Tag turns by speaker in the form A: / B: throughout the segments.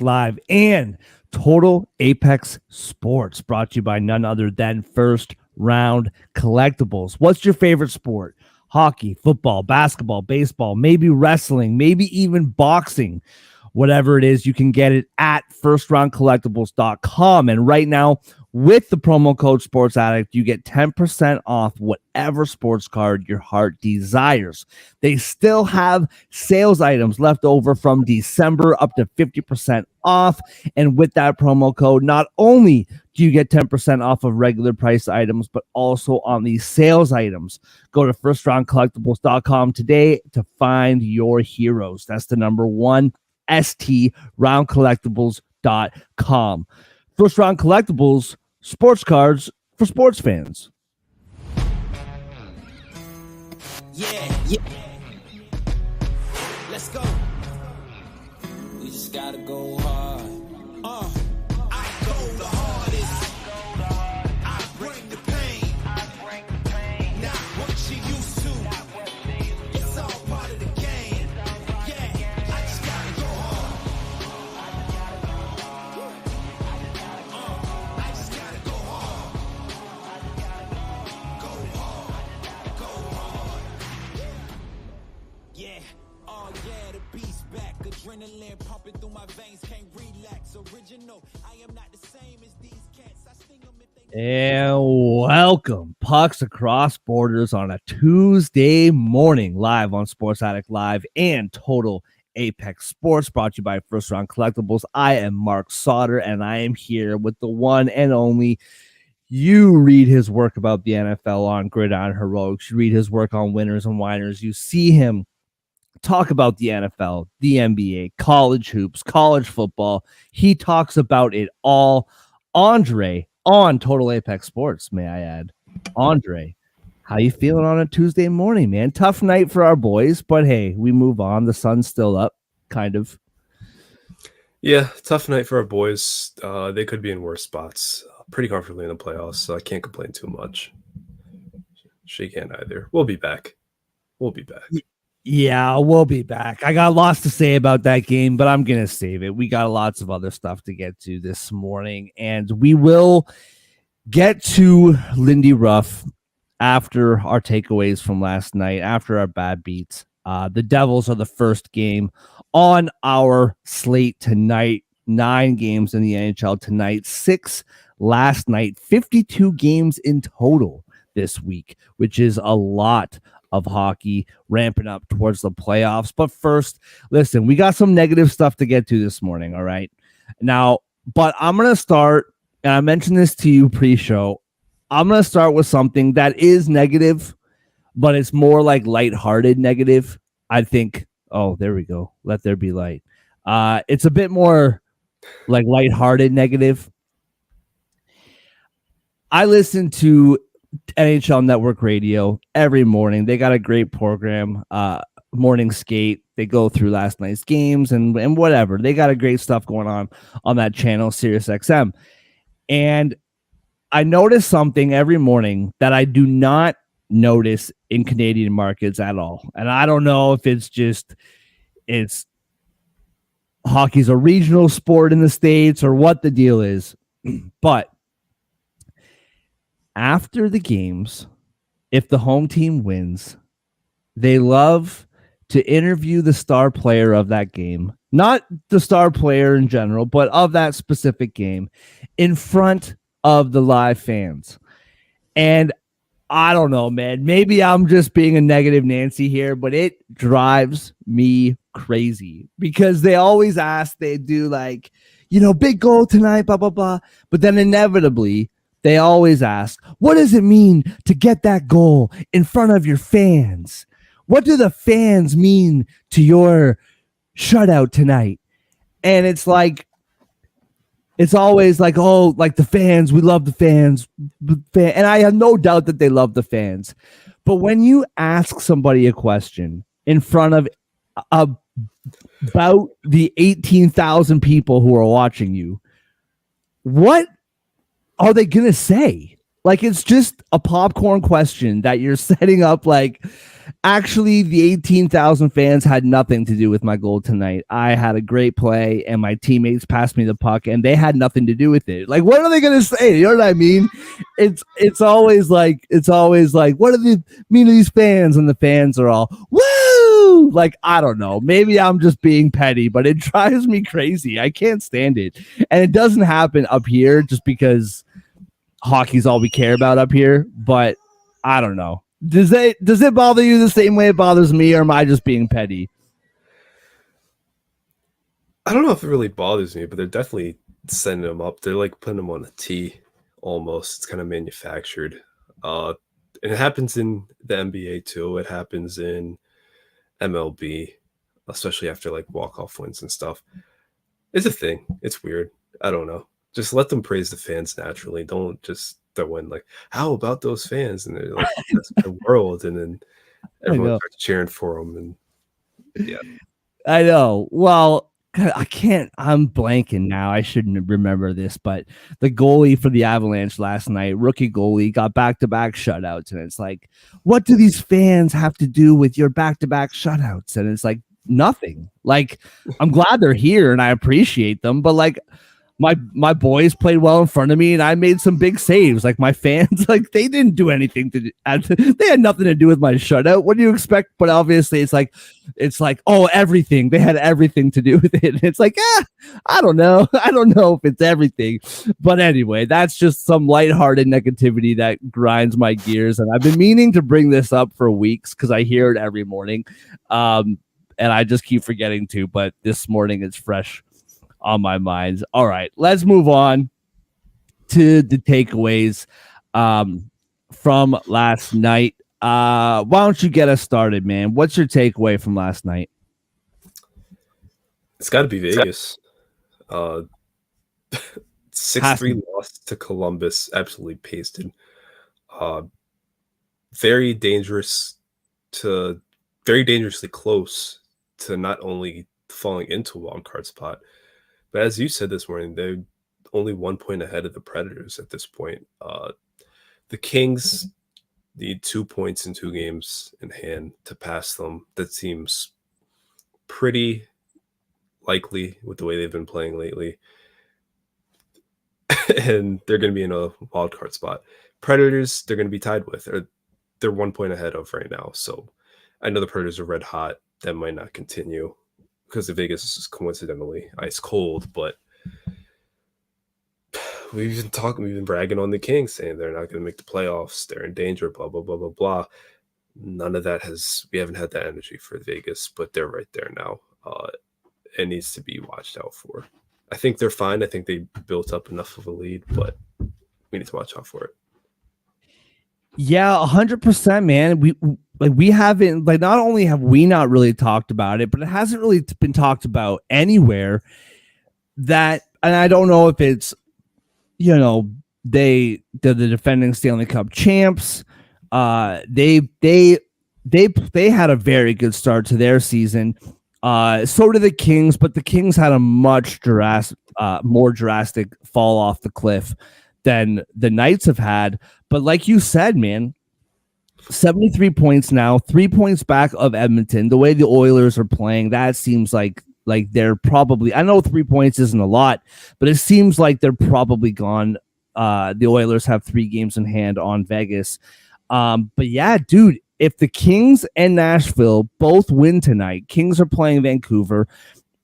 A: Live and Total Apex Sports, brought to you by none other than First Round Collectibles. What's your favorite sport? Hockey, football, basketball, baseball, maybe wrestling, maybe even boxing. Whatever it is, you can get it at firstroundcollectibles.com. And right now, with the promo code Sports Addict, you get 10% off whatever sports card your heart desires. They still have sales items left over from December, up to 50% off. And with that promo code, not only do you get 10% off of regular price items, but also on these sales items. Go to firstroundcollectibles.com today to find your heroes. That's the number one, STRoundcollectibles.com. First Round Collectibles, sports cards for sports fans.
B: Yeah. Let's go. We just gotta go hard. I go the hardest. I bring the pain. Not what you used to. It's all part of the game. Yeah, I just gotta go hard. I just gotta go hard. Go hard. Yeah. Oh yeah, the beast back. Adrenaline pumping through my veins. Can't relax. Original. I am not the same as these cats. I sting them if they...
A: And welcome, Pucks Across Borders on a Tuesday morning, live on Sports Addict Live and Total Apex Sports, brought to you by First Round Collectibles. I am Mark Sauter, and I am here with the one and only. You read his work about the NFL on Gridiron Heroics. You read his work on Winners and Whiners. You see him talk about the NFL, the NBA, college hoops, college football. He talks about it all. Andre on Total Apex Sports, may I add. Andre, how you feeling on a Tuesday morning, man? Tough night for our boys, but hey, we move on. The sun's still up, kind of.
C: Yeah, tough night for our boys. They could be in worse spots. Pretty comfortably in the playoffs, so I can't complain too much. She can't either. We'll be back.
A: Yeah, we'll be back. I got lots to say about that game, but I'm going to save it. We got lots of other stuff to get to this morning, and we will get to Lindy Ruff after our takeaways from last night, after our bad beats. The Devils are the first game on our slate tonight. 9 games in the NHL tonight, 6 last night, 52 games in total this week, which is a lot of hockey ramping up towards the playoffs. But first, listen, we got some negative stuff to get to this morning, all right? Now, but I'm going to start, and I mentioned this to you pre-show, I'm going to start with something that is negative, but it's more like lighthearted negative. I think, oh, there we go. Let there be light. It's a bit more like lighthearted negative. I listen to NHL Network Radio every morning. They got a great program, Morning Skate. They go through last night's games and whatever. They got a great stuff going on that channel, Sirius XM. And I notice something every morning that I do not notice in Canadian markets at all. And I don't know if it's hockey's a regional sport in the States or what the deal is. But after the games, if the home team wins, they love to interview the star player of that game, not the star player in general, but of that specific game, in front of the live fans. And I don't know, man, maybe I'm just being a negative Nancy here, but it drives me crazy because they always ask, they do like, big goal tonight, blah, blah, blah. But then inevitably, they always ask, what does it mean to get that goal in front of your fans? What do the fans mean to your shutout tonight? And it's like, it's always like, oh, like the fans, we love the fans. And I have no doubt that they love the fans. But when you ask somebody a question in front of about the 18,000 people who are watching you, what are they going to say? Like, it's just a popcorn question that you're setting up. Like, actually, the 18,000 fans had nothing to do with my goal tonight. I had a great play, and my teammates passed me the puck, and they had nothing to do with it. Like, what are they going to say? You know what I mean? It's always like, what do they mean to these fans? And the fans are all, woo! Like, I don't know. Maybe I'm just being petty, but it drives me crazy. I can't stand it. And it doesn't happen up here just because hockey's all we care about up here, but I don't know. Does it bother you the same way it bothers me, or am I just being petty?
C: I don't know if it really bothers me, but they're definitely sending them up. They're like putting them on a tee almost. It's kind of manufactured. And it happens in the NBA too. It happens in MLB, especially after like walk-off wins and stuff. It's a thing. It's weird. I don't know. Just let them praise the fans naturally. Don't just throw in like, how about those fans? And they're like, that's the world. And then everyone starts cheering for them. And yeah,
A: I know. Well, I can't. I'm blanking now. I shouldn't remember this, but the goalie for the Avalanche last night, rookie goalie, got back-to-back shutouts, and it's like, what do these fans have to do with your back-to-back shutouts? And it's like nothing. Like, I'm glad they're here and I appreciate them, but like, my boys played well in front of me, and I made some big saves. Like, my fans, like, they didn't do anything to. They had nothing to do with my shutout. What do you expect? But obviously, it's like, oh, everything. They had everything to do with it. And it's like, I don't know. I don't know if it's everything. But anyway, that's just some lighthearted negativity that grinds my gears. And I've been meaning to bring this up for weeks because I hear it every morning, and I just keep forgetting to. But this morning, it's fresh on my mind. All right, let's move on to the takeaways from last night. Why don't you get us started, man? What's your takeaway from last night?
C: It's got to be Vegas. 6-3 loss to Columbus, absolutely pasted. Very dangerously close to not only falling into a wild card spot, but as you said this morning, they're only 1 point ahead of the Predators at this point. The Kings need 2 points in 2 games in hand to pass them. That seems pretty likely with the way they've been playing lately. And they're going to be in a wild card spot. Predators, they're going to be tied with, or they're 1 point ahead of right now. So I know the Predators are red hot. That might not continue, because the Vegas is coincidentally ice cold, but we've been bragging on the Kings, saying they're not going to make the playoffs, they're in danger, blah, blah, blah, blah, blah. None of that we haven't had that energy for Vegas, but they're right there now. It needs to be watched out for. I think they're fine. I think they built up enough of a lead, but we need to watch out for it.
A: Yeah, 100%, man. We haven't, like, not only have we not really talked about it, but it hasn't really been talked about anywhere. And I don't know if it's, they're the defending Stanley Cup champs. They had a very good start to their season. So did the Kings, but the Kings had a much more drastic fall off the cliff than the Knights have had. But like you said, man, 73 points now, 3 points back of Edmonton. The way the Oilers are playing, that seems like they're probably, I know 3 points isn't a lot, but it seems like they're probably gone. The Oilers have 3 games in hand on Vegas. But yeah, dude, if the Kings and Nashville both win tonight, Kings are playing Vancouver.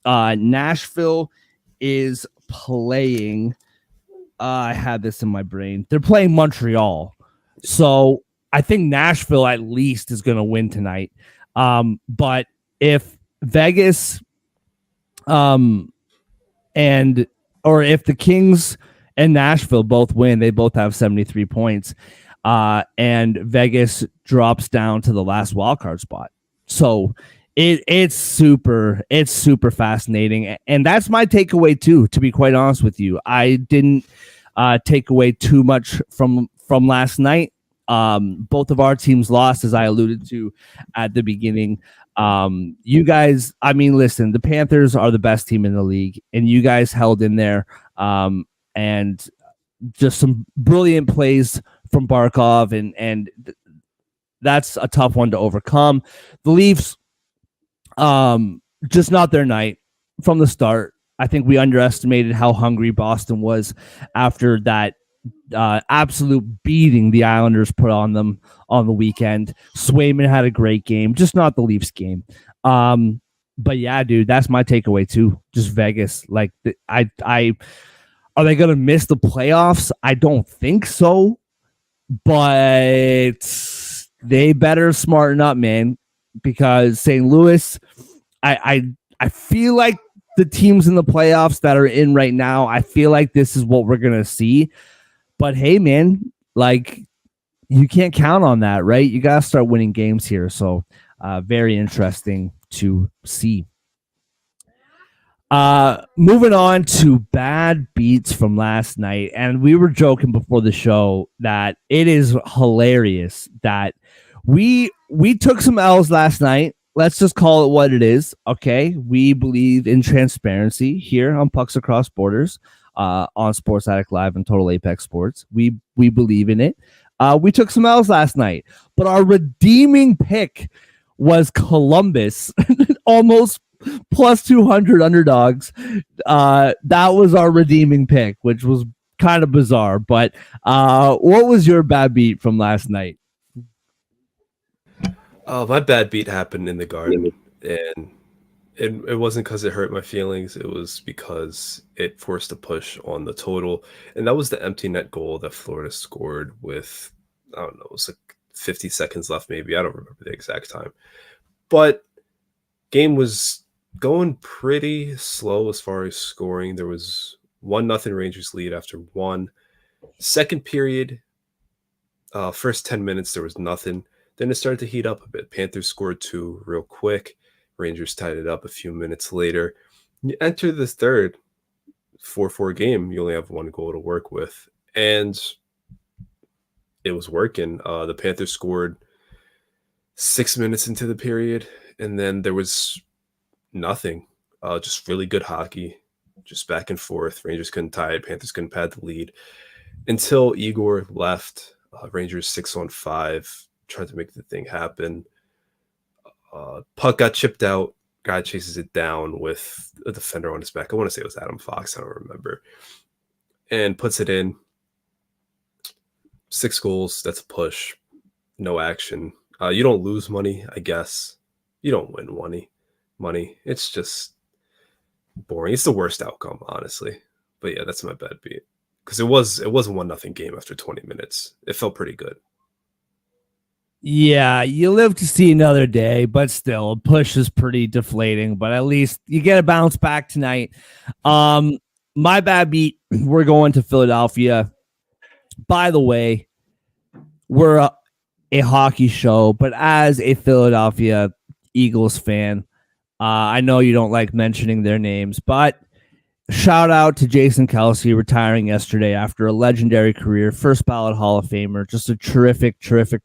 A: Nashville is playing, I had this in my brain. They're playing Montreal. So I think Nashville at least is going to win tonight. But if Vegas or if the Kings and Nashville both win, they both have 73 points. And Vegas drops down to the last wildcard spot. So it's super fascinating. And that's my takeaway too, to be quite honest with you. I didn't take away too much from last night. Both of our teams lost, as I alluded to at the beginning. You guys, I mean, listen, the Panthers are the best team in the league, and you guys held in there. And just some brilliant plays from Barkov, and that's a tough one to overcome. The Leafs, just not their night from the start. I think we underestimated how hungry Boston was after that absolute beating the Islanders put on them on the weekend. Swayman had a great game, just not the Leafs game. But yeah, dude, that's my takeaway too. Just Vegas. Like, I are they gonna miss the playoffs? I don't think so, but they better smarten up, man, because St. Louis, I feel like the teams in the playoffs that are in right now, I feel like this is what we're gonna see. But hey, man, like, you can't count on that, right? You gotta start winning games here. So very interesting to see. Moving on to bad beats from last night. And we were joking before the show that it is hilarious that we took some L's last night. Let's just call it what it is. Okay. We believe in transparency here on Pucks Across Borders, on Sports Addict Live and Total Apex Sports. We believe in it. We took some L's last night, but our redeeming pick was Columbus, almost plus 200 underdogs. That was our redeeming pick, which was kind of bizarre. But what was your bad beat from last night?
C: My bad beat happened in the Garden, and it wasn't because it hurt my feelings. It was because it forced a push on the total, and that was the empty net goal that Florida scored with, I don't know, it was like 50 seconds left, maybe. I don't remember the exact time. But game was going pretty slow as far as scoring. There was 1-0 Rangers lead after one. Second period, first 10 minutes, there was nothing. Then it started to heat up a bit. Panthers scored 2 real quick. Rangers tied it up a few minutes later. You enter the third 4-4 game, you only have 1 goal to work with. And it was working. The Panthers scored 6 minutes into the period, and then there was nothing. Just really good hockey, just back and forth. Rangers couldn't tie it. Panthers couldn't pad the lead until Igor left. Rangers 6-on-5. Tried to make the thing happen. Puck got chipped out. Guy chases it down with a defender on his back. I want to say it was Adam Fox. I don't remember. And puts it in. 6 goals. That's a push. No action. You don't lose money, I guess. You don't win money. It's just boring. It's the worst outcome, honestly. But yeah, that's my bad beat. Because it was a 1-0 game after 20 minutes. It felt pretty good.
A: Yeah, you live to see another day, but still, push is pretty deflating. But at least you get a bounce back tonight. My bad beat, we're going to Philadelphia. By the way, we're a hockey show, but as a Philadelphia Eagles fan, I know you don't like mentioning their names, but shout out to Jason Kelce retiring yesterday after a legendary career, first ballot Hall of Famer, just a terrific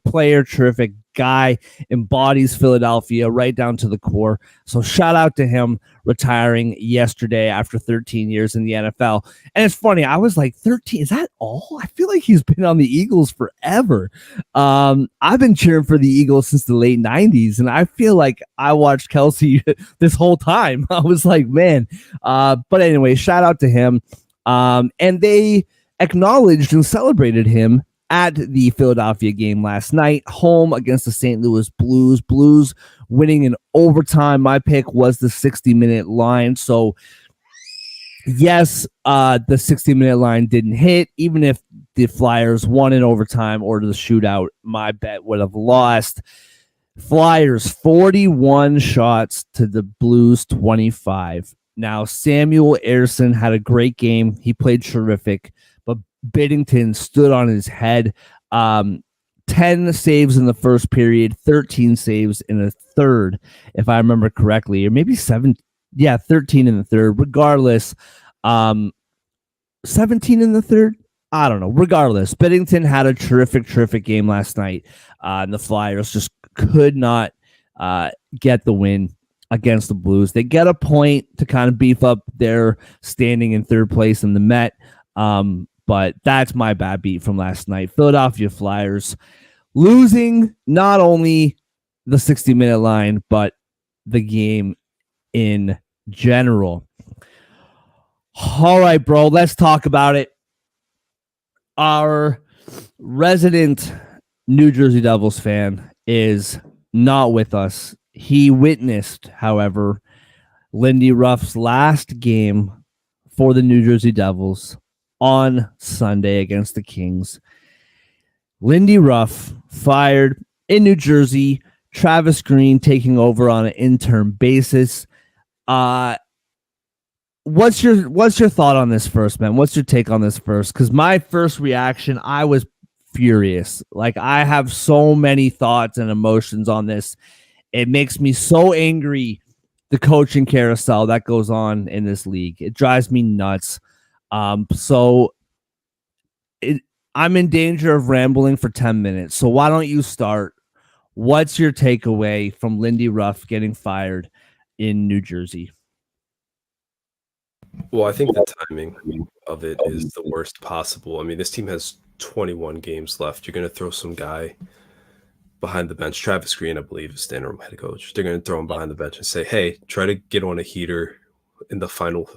A: player, terrific guy, embodies Philadelphia right down to the core. So shout out to him retiring yesterday after 13 years in the NFL. And it's funny, I was like, 13, is that all? I feel like he's been on the Eagles forever. I've been cheering for the Eagles since the late 90s, and I feel like I watched Kelce this whole time. I was like, man. But anyway, shout out to him. And they acknowledged and celebrated him at the Philadelphia game last night, home against the St. Louis Blues. Blues winning in overtime. My pick was the 60-minute line. So, yes, the 60-minute line didn't hit. Even if the Flyers won in overtime or the shootout, my bet would have lost. Flyers 41 shots to the Blues 25. Now, Samuel Ersson had a great game. He played terrific, but Biddington stood on his head. 10 saves in the first period, 13 saves in the third, if I remember correctly, or maybe 7. Yeah, 13 in the third. Regardless, 17 in the third. I don't know. Regardless, Biddington had a terrific game last night. And the Flyers just could not get the win against the Blues. They get a point to kind of beef up their standing in third place in the Met. But that's my bad beat from last night. Philadelphia Flyers losing not only the 60-minute line, but the game in general. All right, bro, let's talk about it. Our resident New Jersey Devils fan is not with us. He witnessed, however, Lindy Ruff's last game for the New Jersey Devils on Sunday against the Kings. Lindy Ruff fired in New Jersey. Travis Green taking over on an interim basis. What's your thought on this first, man? What's your take on this first? Because my first reaction, I was furious. Like, I have so many thoughts and emotions on this. It makes me so angry, the coaching carousel that goes on in this league. It drives me nuts. I'm in danger of rambling for 10 minutes. So why don't you start? What's your takeaway from Lindy Ruff getting fired in New Jersey?
C: Well, I think the timing of it is the worst possible. I mean, this team has 21 games left. You're going to throw some guy behind the bench. Travis Green, I believe, is the interim head coach. They're going to throw him behind the bench and say, hey, try to get on a heater in the final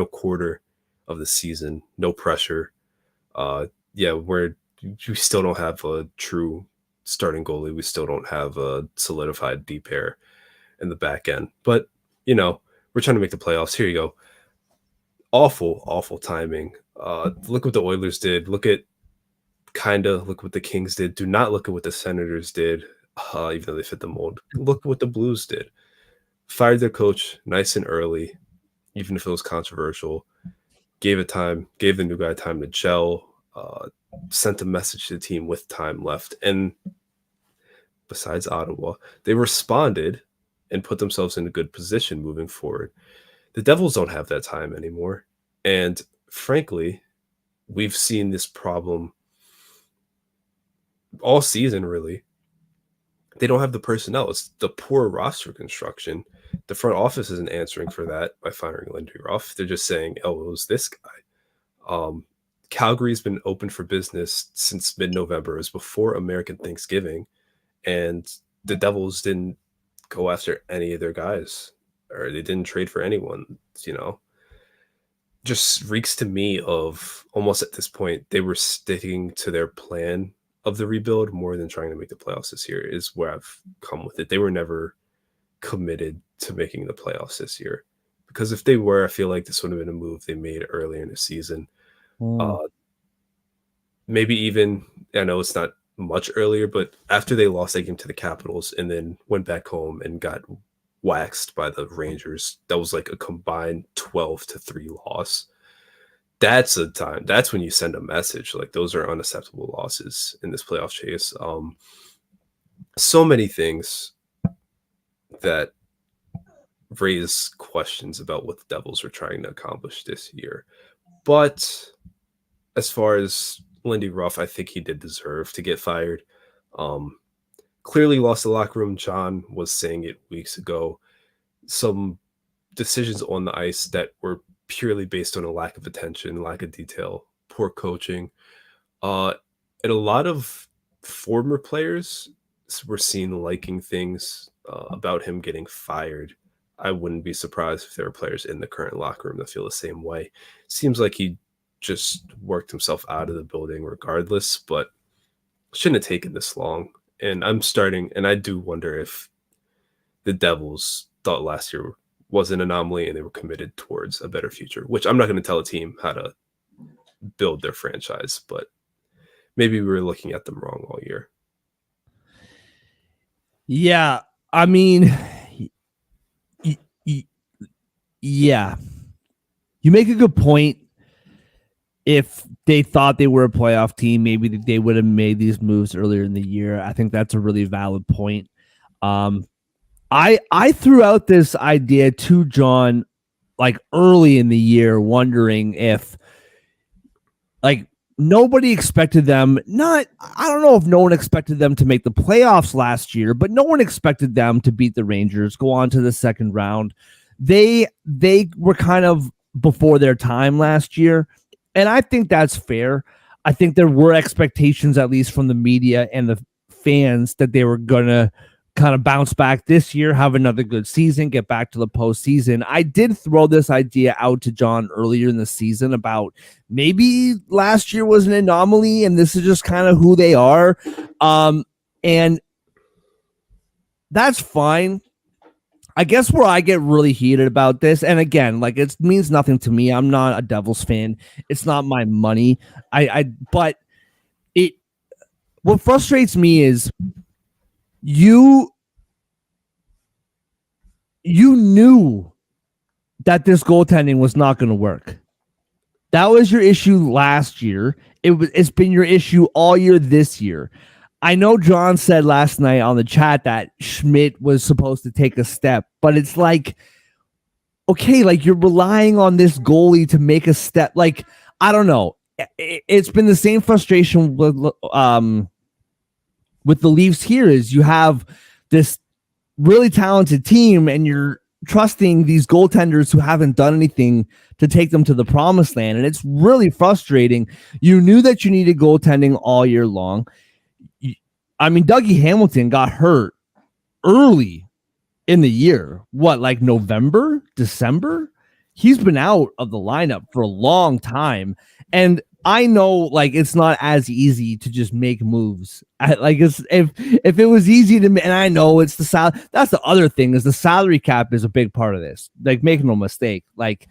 C: quarter of the season. No pressure. We still don't have a true starting goalie. We still don't have a solidified D pair in the back end. But, we're trying to make the playoffs. Here you go. Awful timing. Look what the Oilers did. Look what the Kings did. Do not look at what the Senators did, even though they fit the mold. Look what the Blues did. Fired their coach nice and early, even if it was controversial. Gave the new guy time to gel, sent a message to the team with time left. And besides Ottawa, they responded and put themselves in a good position moving forward. The Devils don't have that time anymore. And frankly, we've seen this problem all season, really. They don't have the personnel. It's the poor roster construction. The front office isn't answering for that by firing Lindy Ruff. They're just saying, oh, it was this guy. Calgary's been open for business since mid-November. It was before American Thanksgiving. And the Devils didn't go after any of their guys. Or they didn't trade for anyone, just reeks to me of almost at this point, they were sticking to their plan of the rebuild more than trying to make the playoffs this year is where I've come with it. They were never committed to making the playoffs this year because if they were, I feel like this would have been a move they made earlier in the season. Maybe even, I know it's not much earlier, but after they lost that game to the Capitals and then went back home and got waxed by the Rangers, that was like a combined 12-3 loss. That's a time. That's when you send a message. Like, those are unacceptable losses in this playoff chase. So many things that raise questions about what the Devils are trying to accomplish this year. But as far as Lindy Ruff, I think he did deserve to get fired. Clearly lost the locker room. John was saying it weeks ago. Some decisions on the ice that were purely based on a lack of attention, lack of detail, poor coaching. And a lot of former players were seen liking things about him getting fired. I wouldn't be surprised if there were players in the current locker room that feel the same way. Seems like he just worked himself out of the building regardless, but shouldn't have taken this long. And I do wonder if the Devils thought last year was an anomaly and they were committed towards a better future, which I'm not going to tell a team how to build their franchise, but maybe we were looking at them wrong all year.
A: Yeah, I mean, yeah. You make a good point. If they thought they were a playoff team, maybe they would have made these moves earlier in the year. I think that's a really valid point. I threw out this idea to John like early in the year, wondering if like nobody expected them. I don't know if no one expected them to make the playoffs last year, but no one expected them to beat the Rangers, go on to the second round. They were kind of before their time last year. And I think that's fair. I think there were expectations, at least from the media and the fans, that they were going to kind of bounce back this year, have another good season, get back to the postseason. I did throw this idea out to John earlier in the season about maybe last year was an anomaly and this is just kind of who they are. And that's fine. I guess where I get really heated about this, and again, like, it means nothing to me. I'm not a Devils fan. It's not my money. But what frustrates me is you knew that this goaltending was not going to work. That was your issue last year. It's been your issue all year this year. I know John said last night on the chat that Schmidt was supposed to take a step, but it's like, okay, like, you're relying on this goalie to make a step. Like, I don't know. It's been the same frustration with the Leafs here. Is you have this really talented team and you're trusting these goaltenders who haven't done anything to take them to the promised land. And it's really frustrating. You knew that you needed goaltending all year long. I mean, Dougie Hamilton got hurt early in the year. What, like November, December? He's been out of the lineup for a long time. And I know, like, it's not as easy to just make moves. If it was easy to, and I know it's the salary. That's the other thing, is the salary cap is a big part of this. Like, make no mistake. Like,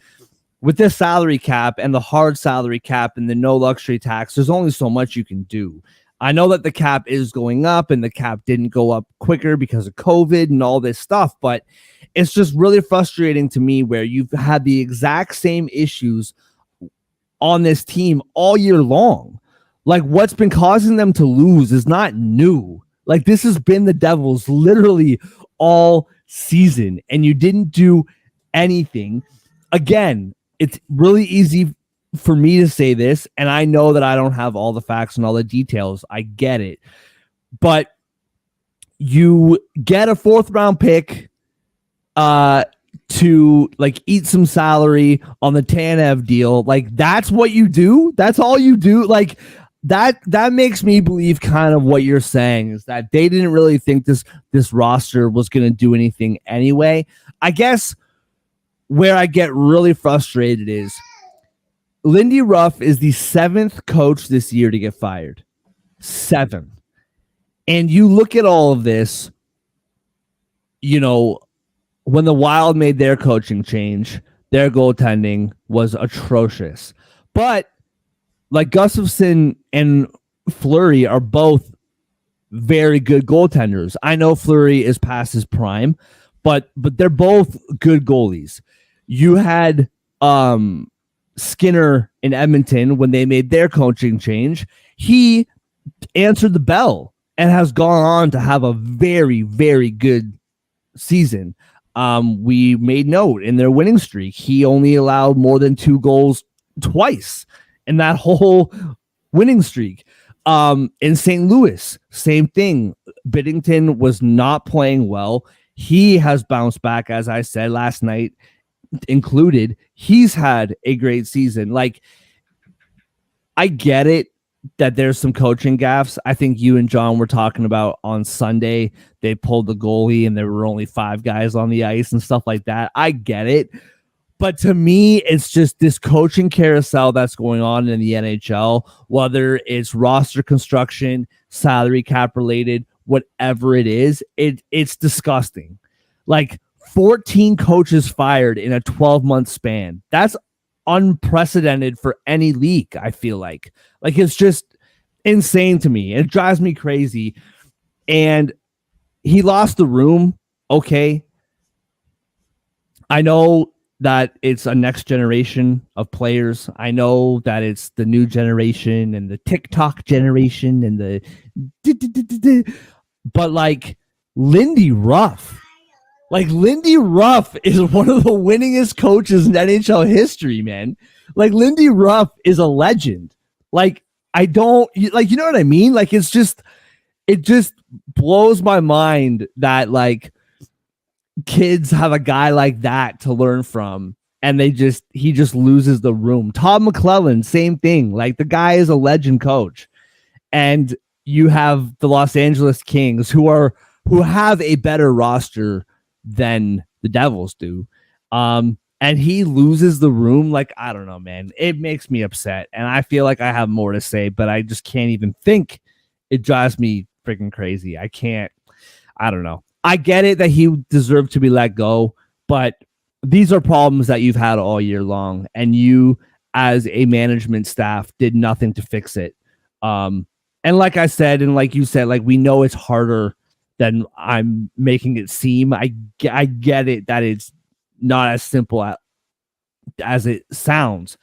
A: with this salary cap and the hard salary cap and the no luxury tax, there's only so much you can do. I know that the cap is going up and the cap didn't go up quicker because of COVID and all this stuff, but it's just really frustrating to me where you've had the exact same issues on this team all year long. Like, what's been causing them to lose is not new. Like, this has been the Devils literally all season, and you didn't do anything. Again, it's really easy for me to say this, and I know that I don't have all the facts and all the details. I get it. But you get a 4th round pick to, like, eat some salary on the Tanev deal. Like, that's what you do? That's all you do? Like, that makes me believe kind of what you're saying, is that they didn't really think this roster was going to do anything anyway. I guess where I get really frustrated is Lindy Ruff is the 7th coach this year to get fired. 7th. And you look at all of this, you know, when the Wild made their coaching change, their goaltending was atrocious. But, like, Gustafsson and Fleury are both very good goaltenders. I know Fleury is past his prime, but they're both good goalies. You had Skinner in Edmonton when they made their coaching change. He answered the bell and has gone on to have a very, very good season. We made note in their winning streak, he only allowed more than 2 goals twice in that whole winning streak. In St. Louis, same thing. Biddington was not playing well. He has bounced back, as I said last night included. He's had a great season. Like, I get it that there's some coaching gaffes. I think you and John were talking about on Sunday. They pulled the goalie and there were only 5 guys on the ice and stuff like that. I get it. But to me, it's just this coaching carousel that's going on in the NHL, whether it's roster construction, salary cap related, whatever it is, it's disgusting. Like, 14 coaches fired in a 12-month span. That's unprecedented for any league, I feel like. Like, it's just insane to me. It drives me crazy. And he lost the room. Okay. I know that it's a next generation of players. I know that it's the new generation and the TikTok generation and but, like, Lindy Ruff. Like, Lindy Ruff is one of the winningest coaches in NHL history, man. Like, Lindy Ruff is a legend. Like, I don't, like, you know what I mean? Like, it just blows my mind that, like, kids have a guy like that to learn from. and he just loses the room. Todd McClellan, same thing. Like, the guy is a legend coach. And you have the Los Angeles Kings who have a better roster than the Devils do. And he loses the room. Like, I don't know, man. It makes me upset. And I feel like I have more to say, but I just can't even think. It drives me freaking crazy. I don't know. I get it that he deserved to be let go, but these are problems that you've had all year long, and you as a management staff did nothing to fix it. And like I said, and like you said, like, we know it's harder than I'm making it seem. I get it that it's not as simple as it sounds.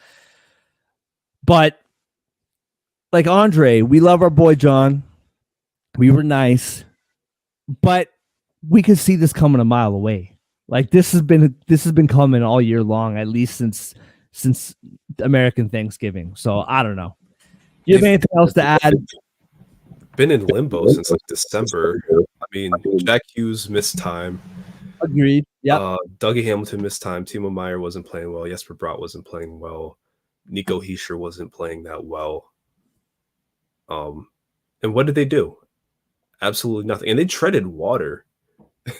A: But like Andre, we love our boy John. We were nice, but we could see this coming a mile away. Like, this has been coming all year long, at least since American Thanksgiving. So I don't know. Do you have anything else to add?
C: Been in limbo since like December. I mean, Jack Hughes missed time.
A: Agreed. Yeah.
C: Dougie Hamilton missed time. Timo Meyer wasn't playing well. Jesper Bratt wasn't playing well. Nico Hischier wasn't playing that well. And what did they do? Absolutely nothing. And they treaded water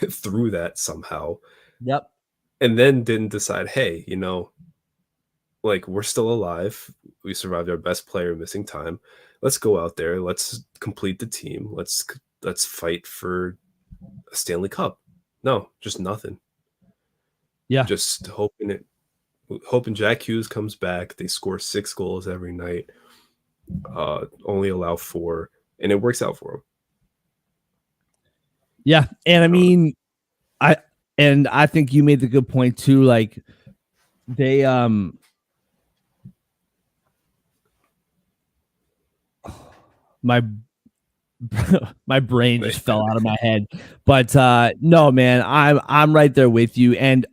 C: through that somehow.
A: Yep.
C: And then didn't decide, hey, like, we're still alive. We survived our best player missing time. Let's go out there. Let's complete the team. Let's fight for a Stanley Cup. No, just nothing.
A: Yeah.
C: Just hoping Jack Hughes comes back. They score 6 goals every night. Only allow 4, and it works out for them.
A: Yeah, and I mean, I think you made the good point too. Like, they my brain just fell out of my head. But no, man, I'm right there with you. And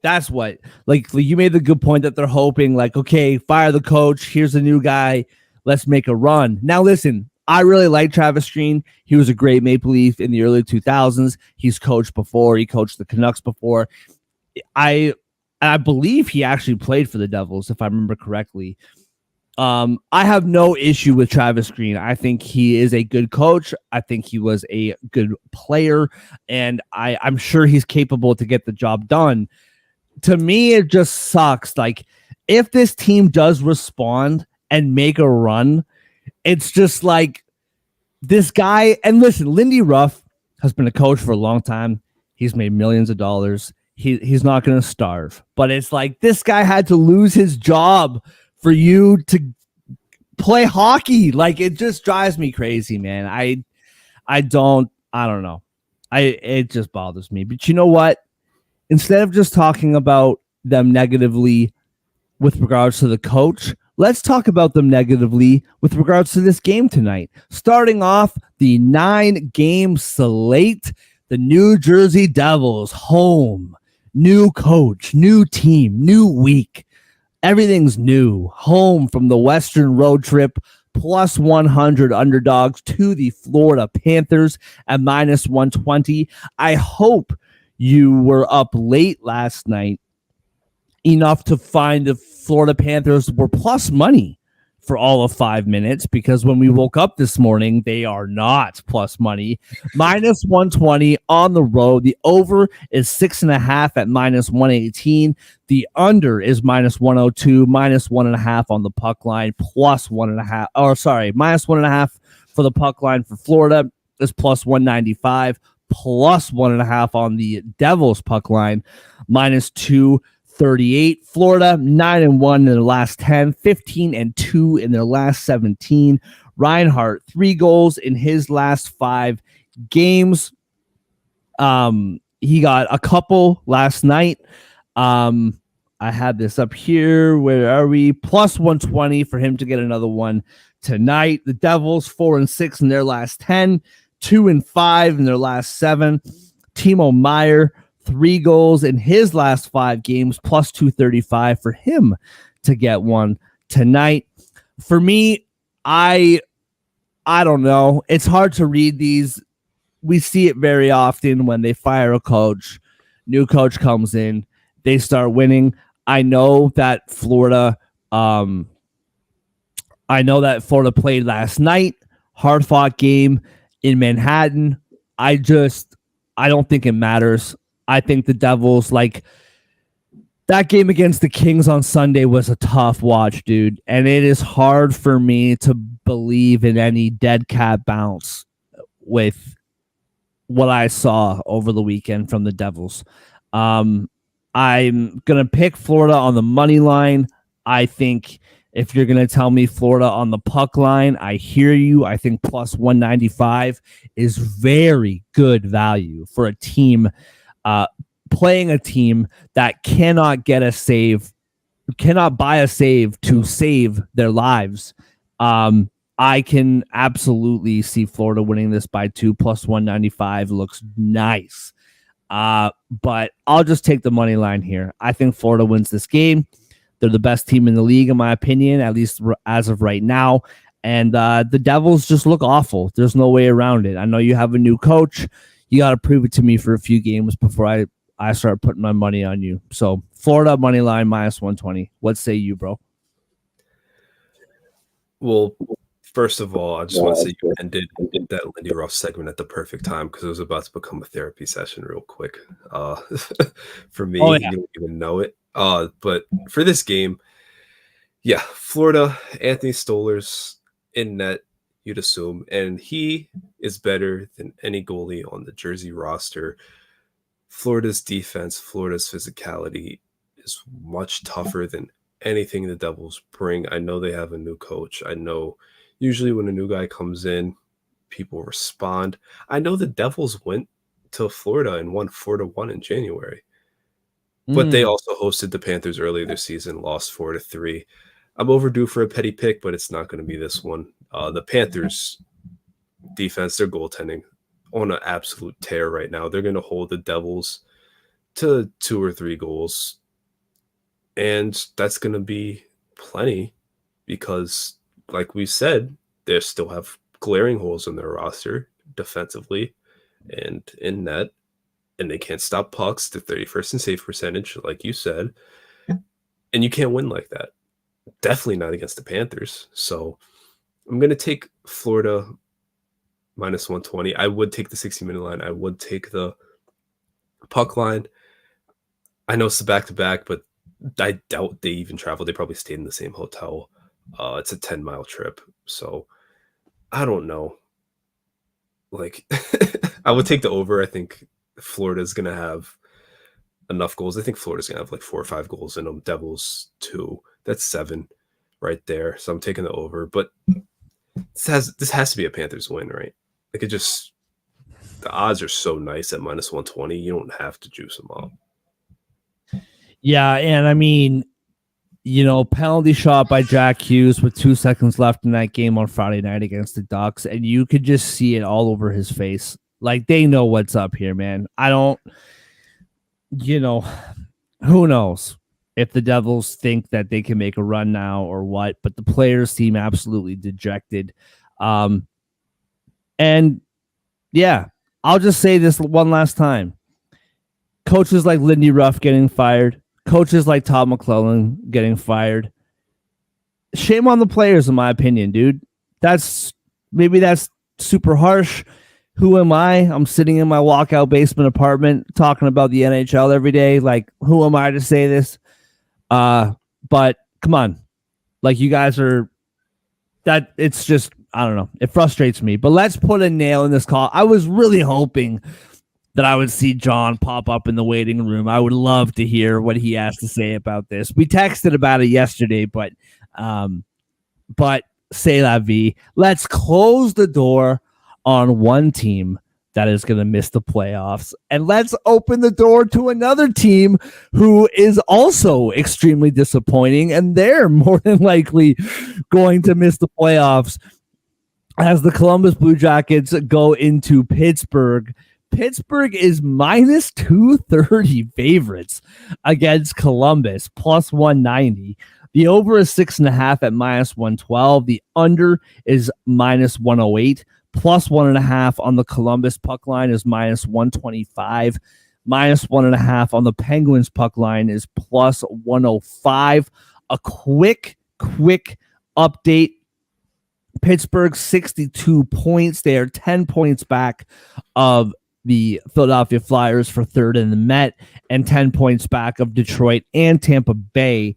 A: that's what, like, you made the good point that they're hoping, like, okay, fire the coach. Here's a new guy. Let's make a run. Now, listen, I really like Travis Green. He was a great Maple Leaf in the early 2000s. He's coached before. He coached the Canucks before. I believe he actually played for the Devils, if I remember correctly. I have no issue with Travis Green. I think he is a good coach. I think he was a good player, and I'm sure he's capable to get the job done. To me, it just sucks. Like, if this team does respond and make a run, it's just like this guy. And listen, Lindy Ruff has been a coach for a long time. He's made millions of dollars. He's not going to starve. But it's like, this guy had to lose his job for you to play hockey. Like, it just drives me crazy, man. I don't know. It just bothers me. But you know what? Instead of just talking about them negatively with regards to the coach, let's talk about them negatively with regards to this game tonight. Starting off the 9-game slate, the New Jersey Devils home, new coach, new team, new week. Everything's new. Home from the Western road trip, plus 100 underdogs to the Florida Panthers at minus 120. I hope you were up late last night enough to find the Florida Panthers were plus money for all of 5 minutes, because when we woke up this morning, they are not plus money. Minus 120 on the road. The over is 6.5 at minus 118. The under is minus 102, minus 1.5 on the puck line, plus 1.5. Or sorry, minus 1.5 for the puck line for Florida is plus 195, plus 1.5 on the Devils puck line, minus 238. Florida 9-1 in their last 10, 15-2 in their last 17. Reinhart 3 goals in his last 5 games. He got a couple last night. I had this up here. Where are we? Plus 120 for him to get another one tonight. The Devils 4-6 in their last 10, 2-5 in their last 7. Timo Meyer 3 goals in his last 5 games, plus 235 for him to get one tonight. For me, I don't know. It's hard to read these. We see it very often when they fire a coach, new coach comes in, they start winning. I know that Florida played last night, hard fought game in Manhattan. I don't think it matters. I think the Devils, like, that game against the Kings on Sunday was a tough watch, dude. And it is hard for me to believe in any dead cat bounce with what I saw over the weekend from the Devils. I'm going to pick Florida on the money line. I think if you're going to tell me Florida on the puck line, I hear you. I think plus 195 is very good value for a team playing a team that cannot get a save, cannot buy a save to save their lives. I can absolutely see Florida winning this by 2. Plus 195 looks nice. But I'll just take the money line here. I think Florida wins this game. They're the best team in the league, in my opinion, at least as of right now. And the Devils just look awful. There's no way around it. I know you have a new coach. You got to prove it to me for a few games before I start putting my money on you. So Florida money line minus 120. What say you, bro?
C: Well, first of all, I just want to say you ended that Lindy Ruff segment at the perfect time because it was about to become a therapy session real quick. For me, you don't even know it. But for this game, yeah, Florida, Anthony Stoller's in net, you'd assume, and he is better than any goalie on the Jersey roster. Florida's defense, Florida's physicality is much tougher than anything the Devils bring. I know they have a new coach. I know usually when a new guy comes in, people respond. I know the Devils went to Florida and won 4-1 in January. But they also hosted the Panthers earlier this season, lost 4-3. I'm overdue for a petty pick, but it's not going to be this one. The Panthers defense, their goaltending on an absolute tear right now. They're going to hold the Devils to 2 or 3 goals. And that's going to be plenty because, like we said, they still have glaring holes in their roster defensively and in net. And they can't stop pucks. They're 31st in save percentage, like you said. And you can't win like that. Definitely not against the Panthers. So I'm going to take Florida minus 120. I would take the 60-minute line. I would take the puck line. I know it's the back-to-back, but I doubt they even traveled. They probably stayed in the same hotel. It's a 10-mile trip. So I don't know. Like, I would take the over. I think Florida's going to have enough goals. I think Florida's going to have like 4 or 5 goals in them. Devils 2. That's 7 right there. So I'm taking the over. But this has to be a Panthers win, right? Like, it just, the odds are so nice at minus 120. You don't have to juice them up.
A: Yeah, and I mean, you know, penalty shot by Jack Hughes with 2 seconds left in that game on Friday night against the Ducks, and you could just see it all over his face. Like, they know what's up here, man. I don't, you know, who knows if the Devils think that they can make a run now or what, but the players seem absolutely dejected. And yeah, I'll just say this one last time. Coaches like Lindy Ruff getting fired, coaches like Todd McClellan getting fired. Shame on the players, in my opinion, dude. Maybe that's super harsh. Who am I? I'm sitting in my walkout basement apartment talking about the NHL every day. Like, who am I to say this? But come on. Like, you guys are that it's just, I don't know. It frustrates me. But let's put a nail in this call. I was really hoping that I would see John pop up in the waiting room. I would love to hear what he has to say about this. We texted about it yesterday, but say la vie. Let's close the door on one team that is going to miss the playoffs, and let's open the door to another team who is also extremely disappointing, and they're more than likely going to miss the playoffs as the Columbus Blue Jackets go into Pittsburgh. Pittsburgh is minus 230 favorites against Columbus, plus 190. The over is 6.5 at minus 112. The under is minus 108. Plus 1.5 on the Columbus puck line is minus 125. -1.5 on the Penguins puck line is +105. A quick update. Pittsburgh 62 points. They are 10 points back of the Philadelphia Flyers for third in the Met, and 10 points back of Detroit and Tampa Bay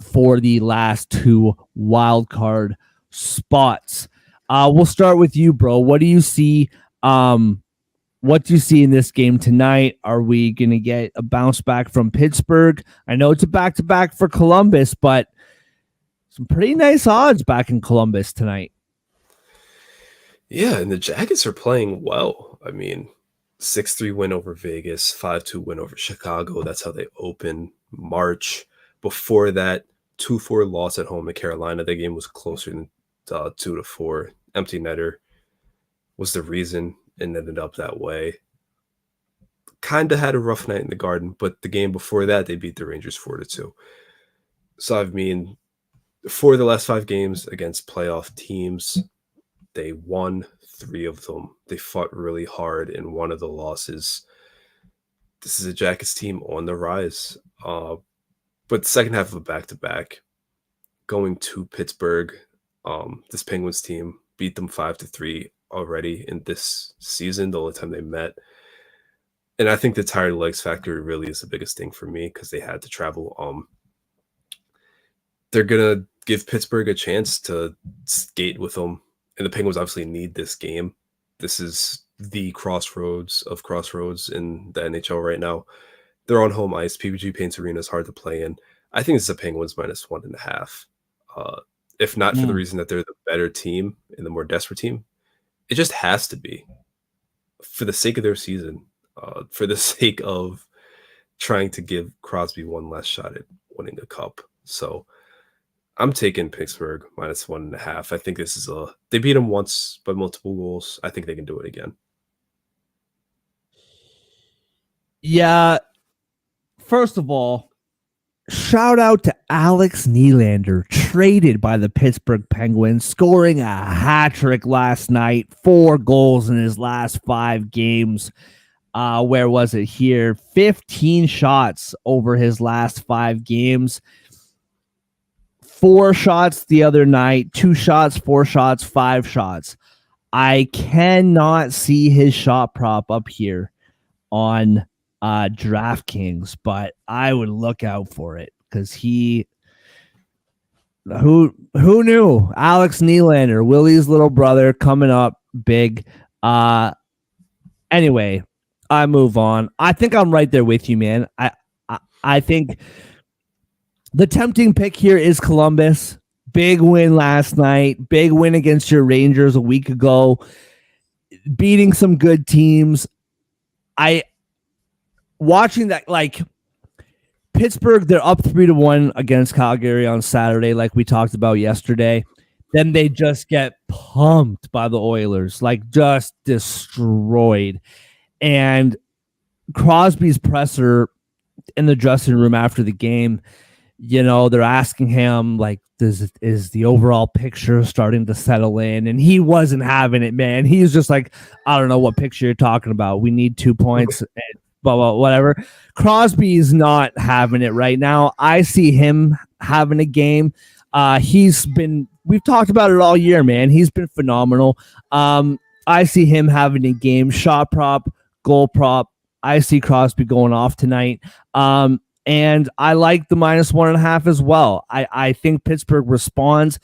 A: for the last two wild card spots. We'll start with you, bro. What do you see? What do you see in this game tonight? Are we going to get a bounce back from Pittsburgh? I know it's a back-to-back for Columbus, but some pretty nice odds back in Columbus tonight.
C: Yeah, and the Jackets are playing well. I mean, 6-3 win over Vegas, 5-2 win over Chicago. That's how they open March. Before that, 2-4 loss at home to Carolina. The game was closer than 2-4. Empty netter was the reason it ended up that way. Kind of had a rough night in the Garden, but the game before that, they beat the Rangers 4-2. So, I mean, for the last 5 games against playoff teams, they won 3 of them. They fought really hard in one of the losses. This is a Jackets team on the rise. But the second half of a back-to-back, going to Pittsburgh, this Penguins team beat them 5-3 already in this season, the only time they met. And I think the tired legs factor really is the biggest thing for me because they had to travel. They're going to give Pittsburgh a chance to skate with them. And the Penguins obviously need this game. This is the crossroads of crossroads in the NHL right now. They're on home ice. PPG Paints Arena is hard to play in. I think it's the Penguins -1.5. If not for the reason that they're the better team and the more desperate team, it just has to be for the sake of their season, for the sake of trying to give Crosby one last shot at winning a cup. So I'm taking Pittsburgh -1.5. I think this is they beat them once by multiple goals. I think they can do it again.
A: Yeah. First of all, shout out to Alex Nylander, traded by the Pittsburgh Penguins, scoring a hat trick last night, 4 goals in his last 5 games. Where was it here? 15 shots over his last 5 games. 4 shots the other night, 2 shots, 4 shots, 5 shots. I cannot see his shot prop up here on DraftKings, but I would look out for it because who knew? Alex Nylander, Willie's little brother, coming up big. Anyway, I move on. I think I'm right there with you, man. I think the tempting pick here is Columbus. Big win last night. Big win against your Rangers a week ago. Beating some good teams. Watching that, like Pittsburgh, they're up 3-1 against Calgary on Saturday, like we talked about yesterday. Then they just get pumped by the Oilers, like just destroyed. And Crosby's presser in the dressing room after the game, they're asking him, like, is the overall picture starting to settle in? And he wasn't having it, man. He's just like, I don't know what picture you're talking about. We need 2 points. Blah, blah, whatever. Crosby is not having it right now. I see him having a game. We've talked about it all year, man. He's been phenomenal. I see him having a game. Shot prop, goal prop. I see Crosby going off tonight. And I like the -1.5 as well. I think Pittsburgh responds.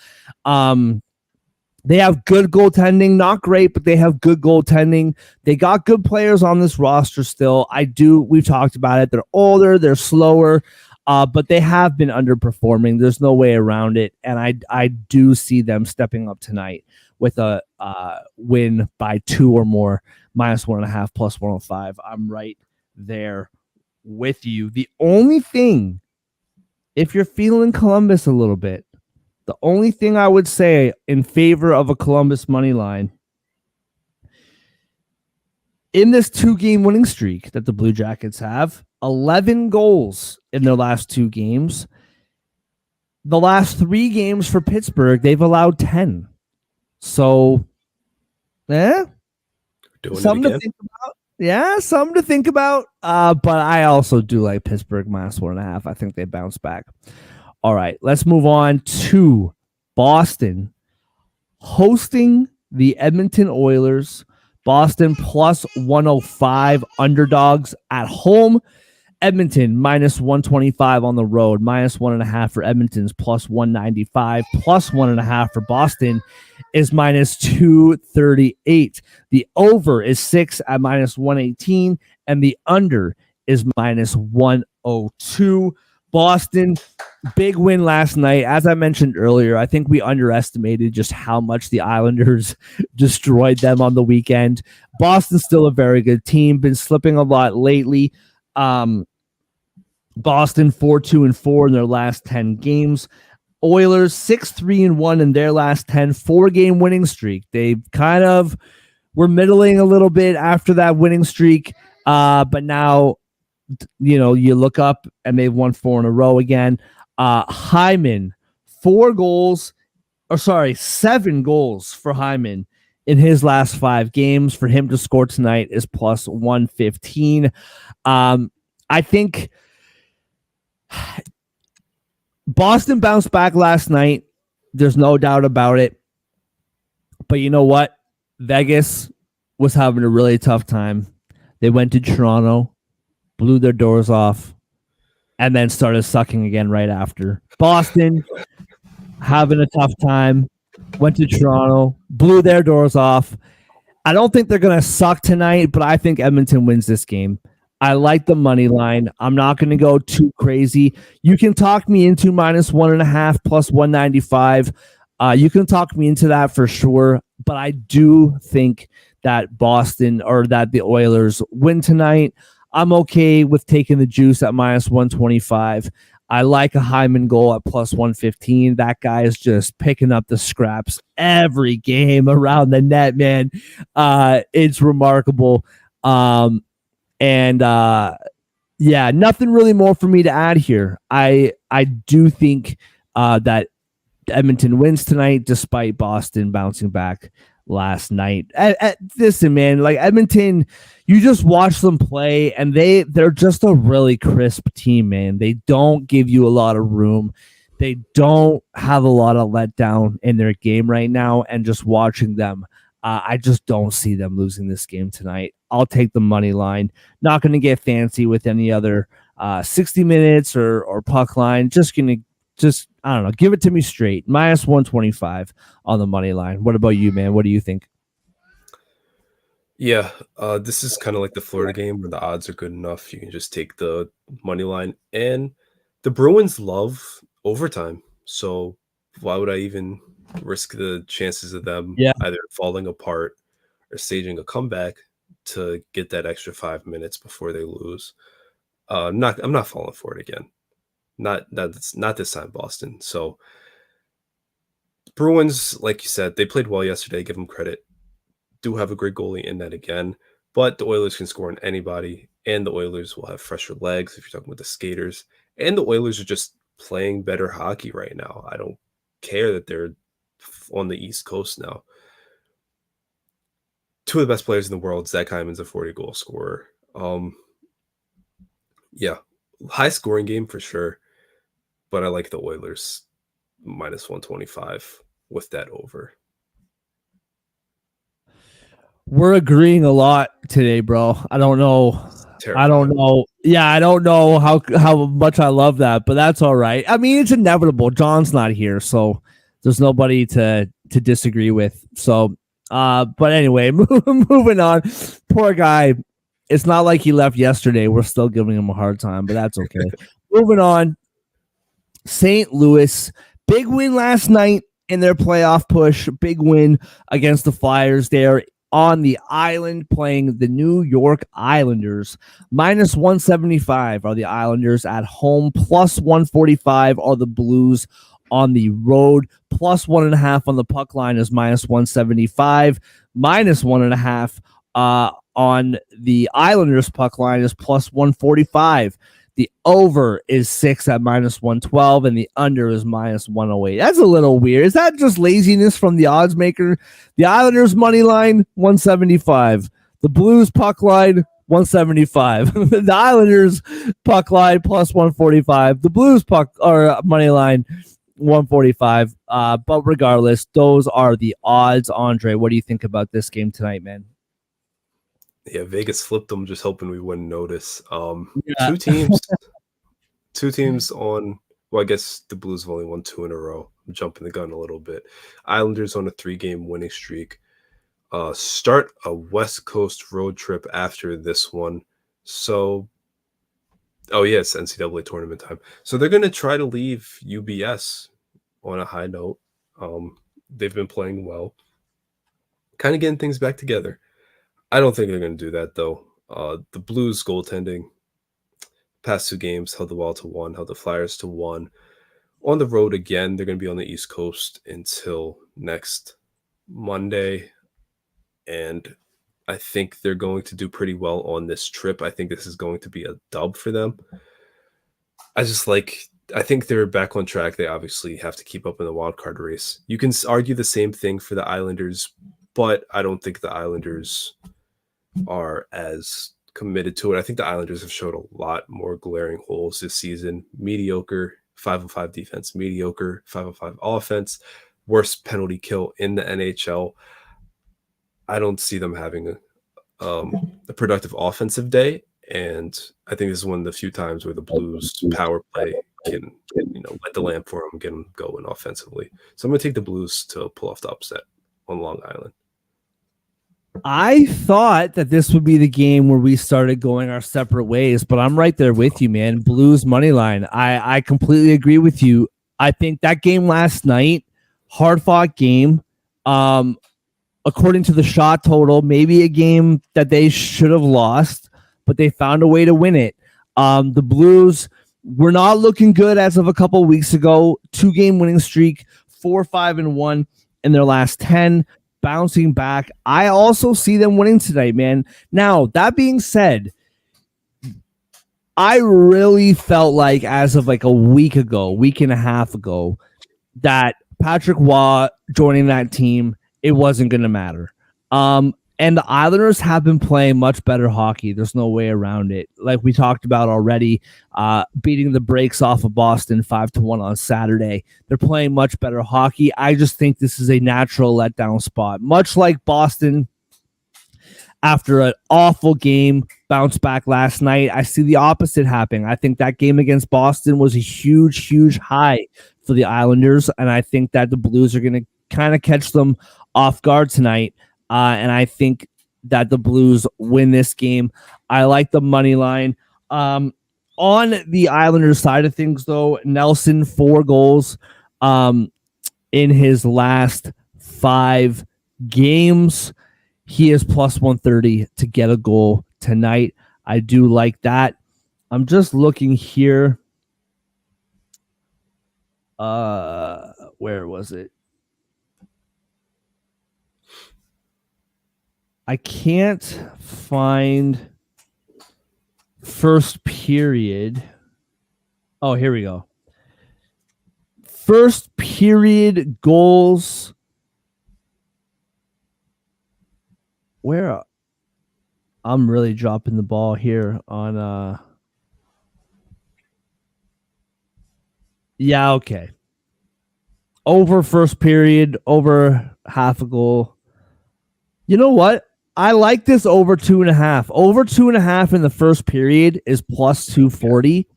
A: They have good goaltending, not great, but they have good goaltending. They got good players on this roster still. We've talked about it. They're older, they're slower, but they have been underperforming. There's no way around it. And I do see them stepping up tonight with a win by 2 or more, -1.5, +105. I'm right there with you. The only thing, if you're feeling Columbus a little bit, the only thing I would say in favor of a Columbus money line in this 2-game winning streak that the Blue Jackets have, 11 goals in their last 2 games. The last 3 games for Pittsburgh, they've allowed 10. So,
C: Doing
A: something
C: it
A: to
C: again.
A: think about. Yeah, something to think about. But I also do like Pittsburgh -1.5. I think they bounce back. All right, let's move on to Boston hosting the Edmonton Oilers. Boston +105 underdogs at home. Edmonton -125 on the road, -1.5 for Edmonton's +195, +1.5 for Boston is -238. The over is 6 at -118, and the under is -102. Boston, big win last night. As I mentioned earlier, I think we underestimated just how much the Islanders destroyed them on the weekend. Boston's still a very good team, been slipping a lot lately. Boston 4-2-4 in their last 10 games. Oilers 6-3-1 in their last 10, 4-game winning streak. They kind of were middling a little bit after that winning streak, but now you look up and they've won 4 in a row again. Hyman, 7 goals for Hyman in his last 5 games. For him to score tonight is +115. I think Boston bounced back last night. There's no doubt about it. But you know what? Vegas was having a really tough time. They went to Toronto, blew their doors off, and then started sucking again right after. Boston having a tough time, went to Toronto, blew their doors off. I don't think they're going to suck tonight, but I think Edmonton wins this game. I like the money line. I'm not going to go too crazy. You can talk me into -1.5 +195. You can talk me into that for sure, but I do think that Boston or that the Oilers win tonight. I'm okay with taking the juice at -125. I like a Hyman goal at +115. That guy is just picking up the scraps every game around the net, man. It's remarkable. Yeah, nothing really more for me to add here. I do think that Edmonton wins tonight, despite Boston bouncing back last night. Listen, man, like Edmonton, you just watch them play, and they're just a really crisp team, man. They don't give you a lot of room. They don't have a lot of letdown in their game right now, and just watching them, I just don't see them losing this game tonight. I'll take the money line. Not going to get fancy with any other 60 minutes or puck line. I don't know, give it to me straight. -125 on the money line. What about you, man? What do you think?
C: Yeah, this is kind of like the Florida game where the odds are good enough. You can just take the money line. And the Bruins love overtime. So why would I even risk the chances of them either falling apart or staging a comeback to get that extra 5 minutes before they lose? I'm not falling for it again. Not this time, Boston. So Bruins, like you said, they played well yesterday. Give them credit. Do have a great goalie in that again. But the Oilers can score on anybody, and the Oilers will have fresher legs if you're talking about the skaters. And the Oilers are just playing better hockey right now. I don't care that they're on the East Coast now. 2 of the best players in the world. Zach Hyman's a 40-goal scorer. Yeah, high scoring game for sure. But I like the Oilers -125 with that over.
A: We're agreeing a lot today, bro. I don't know. Yeah, I don't know how much I love that, but that's all right. I mean, it's inevitable. John's not here, so there's nobody to disagree with. So, but anyway, moving on. Poor guy. It's not like he left yesterday. We're still giving him a hard time, but that's okay. Moving on. St. Louis, big win last night in their playoff push. Big win against the Flyers. They're on the island playing the New York Islanders. -175 are the Islanders at home. +145 are the Blues on the road. +1.5 on the puck line is -175. -1.5 on the Islanders puck line is +145. The over is 6 at -112, and the under is -108. That's a little weird. Is that just laziness from the odds maker? The Islanders money line 175. The Blues puck line 175. The Islanders puck line plus 145. The Blues puck or money line 145. But regardless, those are the odds. Andre, what do you think about this game tonight, man?
C: Yeah, Vegas flipped them, just hoping we wouldn't notice.
A: Yeah.
C: Two teams on. Well, I guess the Blues have only won 2 in a row. I'm jumping the gun a little bit. Islanders on a 3-game winning streak. Start a West Coast road trip after this one. So, oh yes, NCAA tournament time. So they're going to try to leave UBS on a high note. They've been playing well, kind of getting things back together. I don't think they're going to do that though. The Blues goaltending past 2 games held the Wild to 1, held the Flyers to 1. On the road again, they're going to be on the East Coast until next Monday. And I think they're going to do pretty well on this trip. I think this is going to be a dub for them. I think they're back on track. They obviously have to keep up in the wild card race. You can argue the same thing for the Islanders, but I don't think the Islanders are as committed to it. I think the Islanders have showed a lot more glaring holes this season. Mediocre 5-5 defense, mediocre 5-5 offense, worst penalty kill in the NHL. I don't see them having a productive offensive day, and I think this is one of the few times where the Blues power play can light the lamp for them, get them going offensively. So I'm going to take the Blues to pull off the upset on Long Island.
A: I thought that this would be the game where we started going our separate ways, but I'm right there with you, man. Blues money line. I completely agree with you. I think that game last night, hard fought game. According to the shot total, maybe a game that they should have lost, but they found a way to win it. The Blues were not looking good as of a couple of weeks ago. 2-game winning streak, 4-5-1 in their last 10, bouncing back. I also see them winning tonight, man. Now, that being said, I really felt like as of like a week and a half ago, that Patrick Waugh joining that team, it wasn't going to matter. And the Islanders have been playing much better hockey. There's no way around it. Like we talked about already, beating the brakes off of Boston 5-1 on Saturday. They're playing much better hockey. I just think this is a natural letdown spot. Much like Boston after an awful game, bounced back last night. I see the opposite happening. I think that game against Boston was a huge, huge high for the Islanders, and I think that the Blues are going to kind of catch them off guard tonight, and I think that the Blues win this game. I like the money line. On the Islanders side of things, though, Nelson 4 goals in his last 5 games. He is plus 130 to get a goal tonight. I do like that. I'm just looking here. Where was it? I can't find first period. Oh, here we go. First period goals. Where? I'm really dropping the ball here on yeah, okay. Over first period, over half a goal. You know what? I like this over 2.5. Over 2.5 in the first period is plus 240,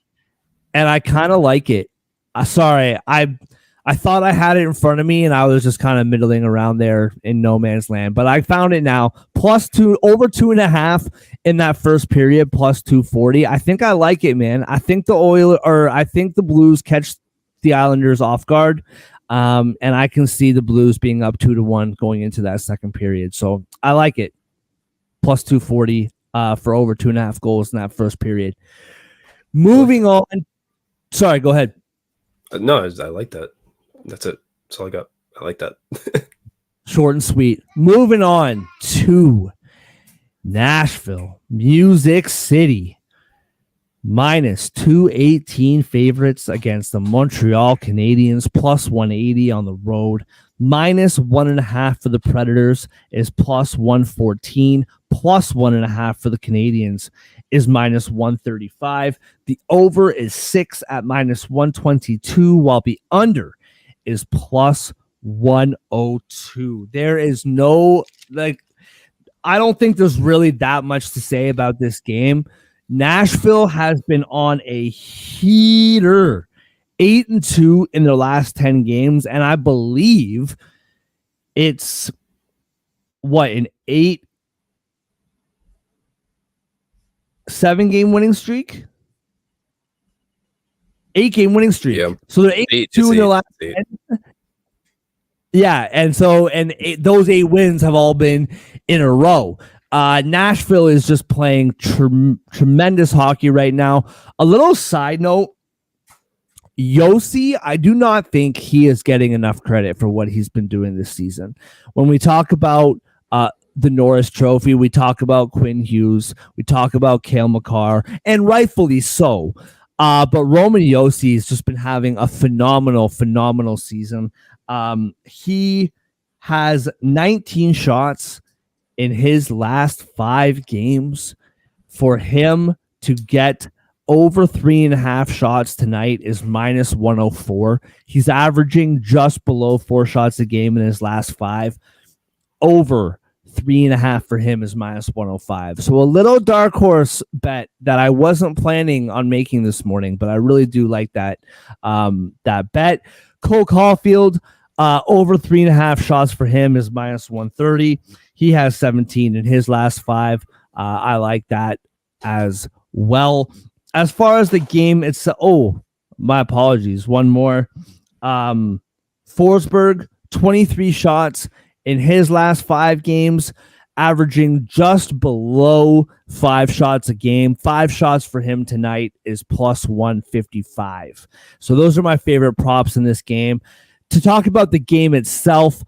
A: and I kind of like it. Sorry, I thought I had it in front of me, and I was just kind of middling around there in no man's land. But I found it now. Plus 2, over 2.5 in that first period, plus 240. I think I like it, man. I think the Blues catch the Islanders off guard. And I can see the Blues being up 2-1 going into that second period. So I like it. Plus 240 for over 2.5 goals in that first period. Moving on. Sorry, go ahead.
C: No, I like that. That's it. That's all I got. I like that.
A: Short and sweet. Moving on to Nashville, Music City. minus 218 favorites against the Montreal Canadiens, plus 180 on the road. Minus 1.5 for the Predators is plus 114. Plus 1.5 for the Canadiens is minus 135. The over is 6 at minus 122, while the under is plus 102. There is no, I don't think there's really that much to say about this game. Nashville has been on a heater, 8-2 in their last 10 games, and I believe it's an 7-game winning streak. 8-game winning streak.
C: Yeah.
A: So they're 8-2 in their last 10. Yeah, and those 8 wins have all been in a row. Nashville is just playing tremendous hockey right now. A little side note, Yossi, I do not think he is getting enough credit for what he's been doing this season. When we talk about the Norris Trophy, we talk about Quinn Hughes, we talk about Cale Makar, and rightfully so. But Roman Yossi has just been having a phenomenal season. He has 19 shots in his last 5 games. For him to get over 3.5 shots tonight is minus 104. He's averaging just below 4 shots a game in his last 5. Over 3.5 for him is minus 105. So a little dark horse bet that I wasn't planning on making this morning, but I really do like that bet. Cole Caulfield, over 3.5 shots for him is minus 130. He has 17 in his last 5. I like that as well. As far as the game, it's my apologies. One more. Forsberg, 23 shots in his last 5 games, averaging just below 5 shots a game. 5 shots for him tonight is plus 155. So those are my favorite props in this game. To talk about the game itself,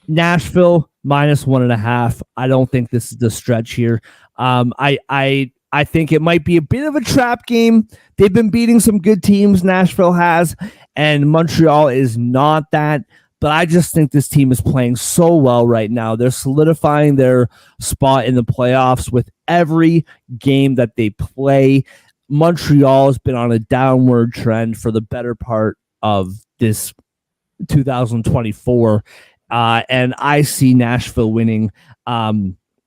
A: Nashville minus 1.5. I don't think this is the stretch here. I think it might be a bit of a trap game. They've been beating some good teams, Nashville has, and Montreal is not that. But I just think this team is playing so well right now. They're solidifying their spot in the playoffs with every game that they play. Montreal has been on a downward trend for the better part of this 2024. And I see Nashville winning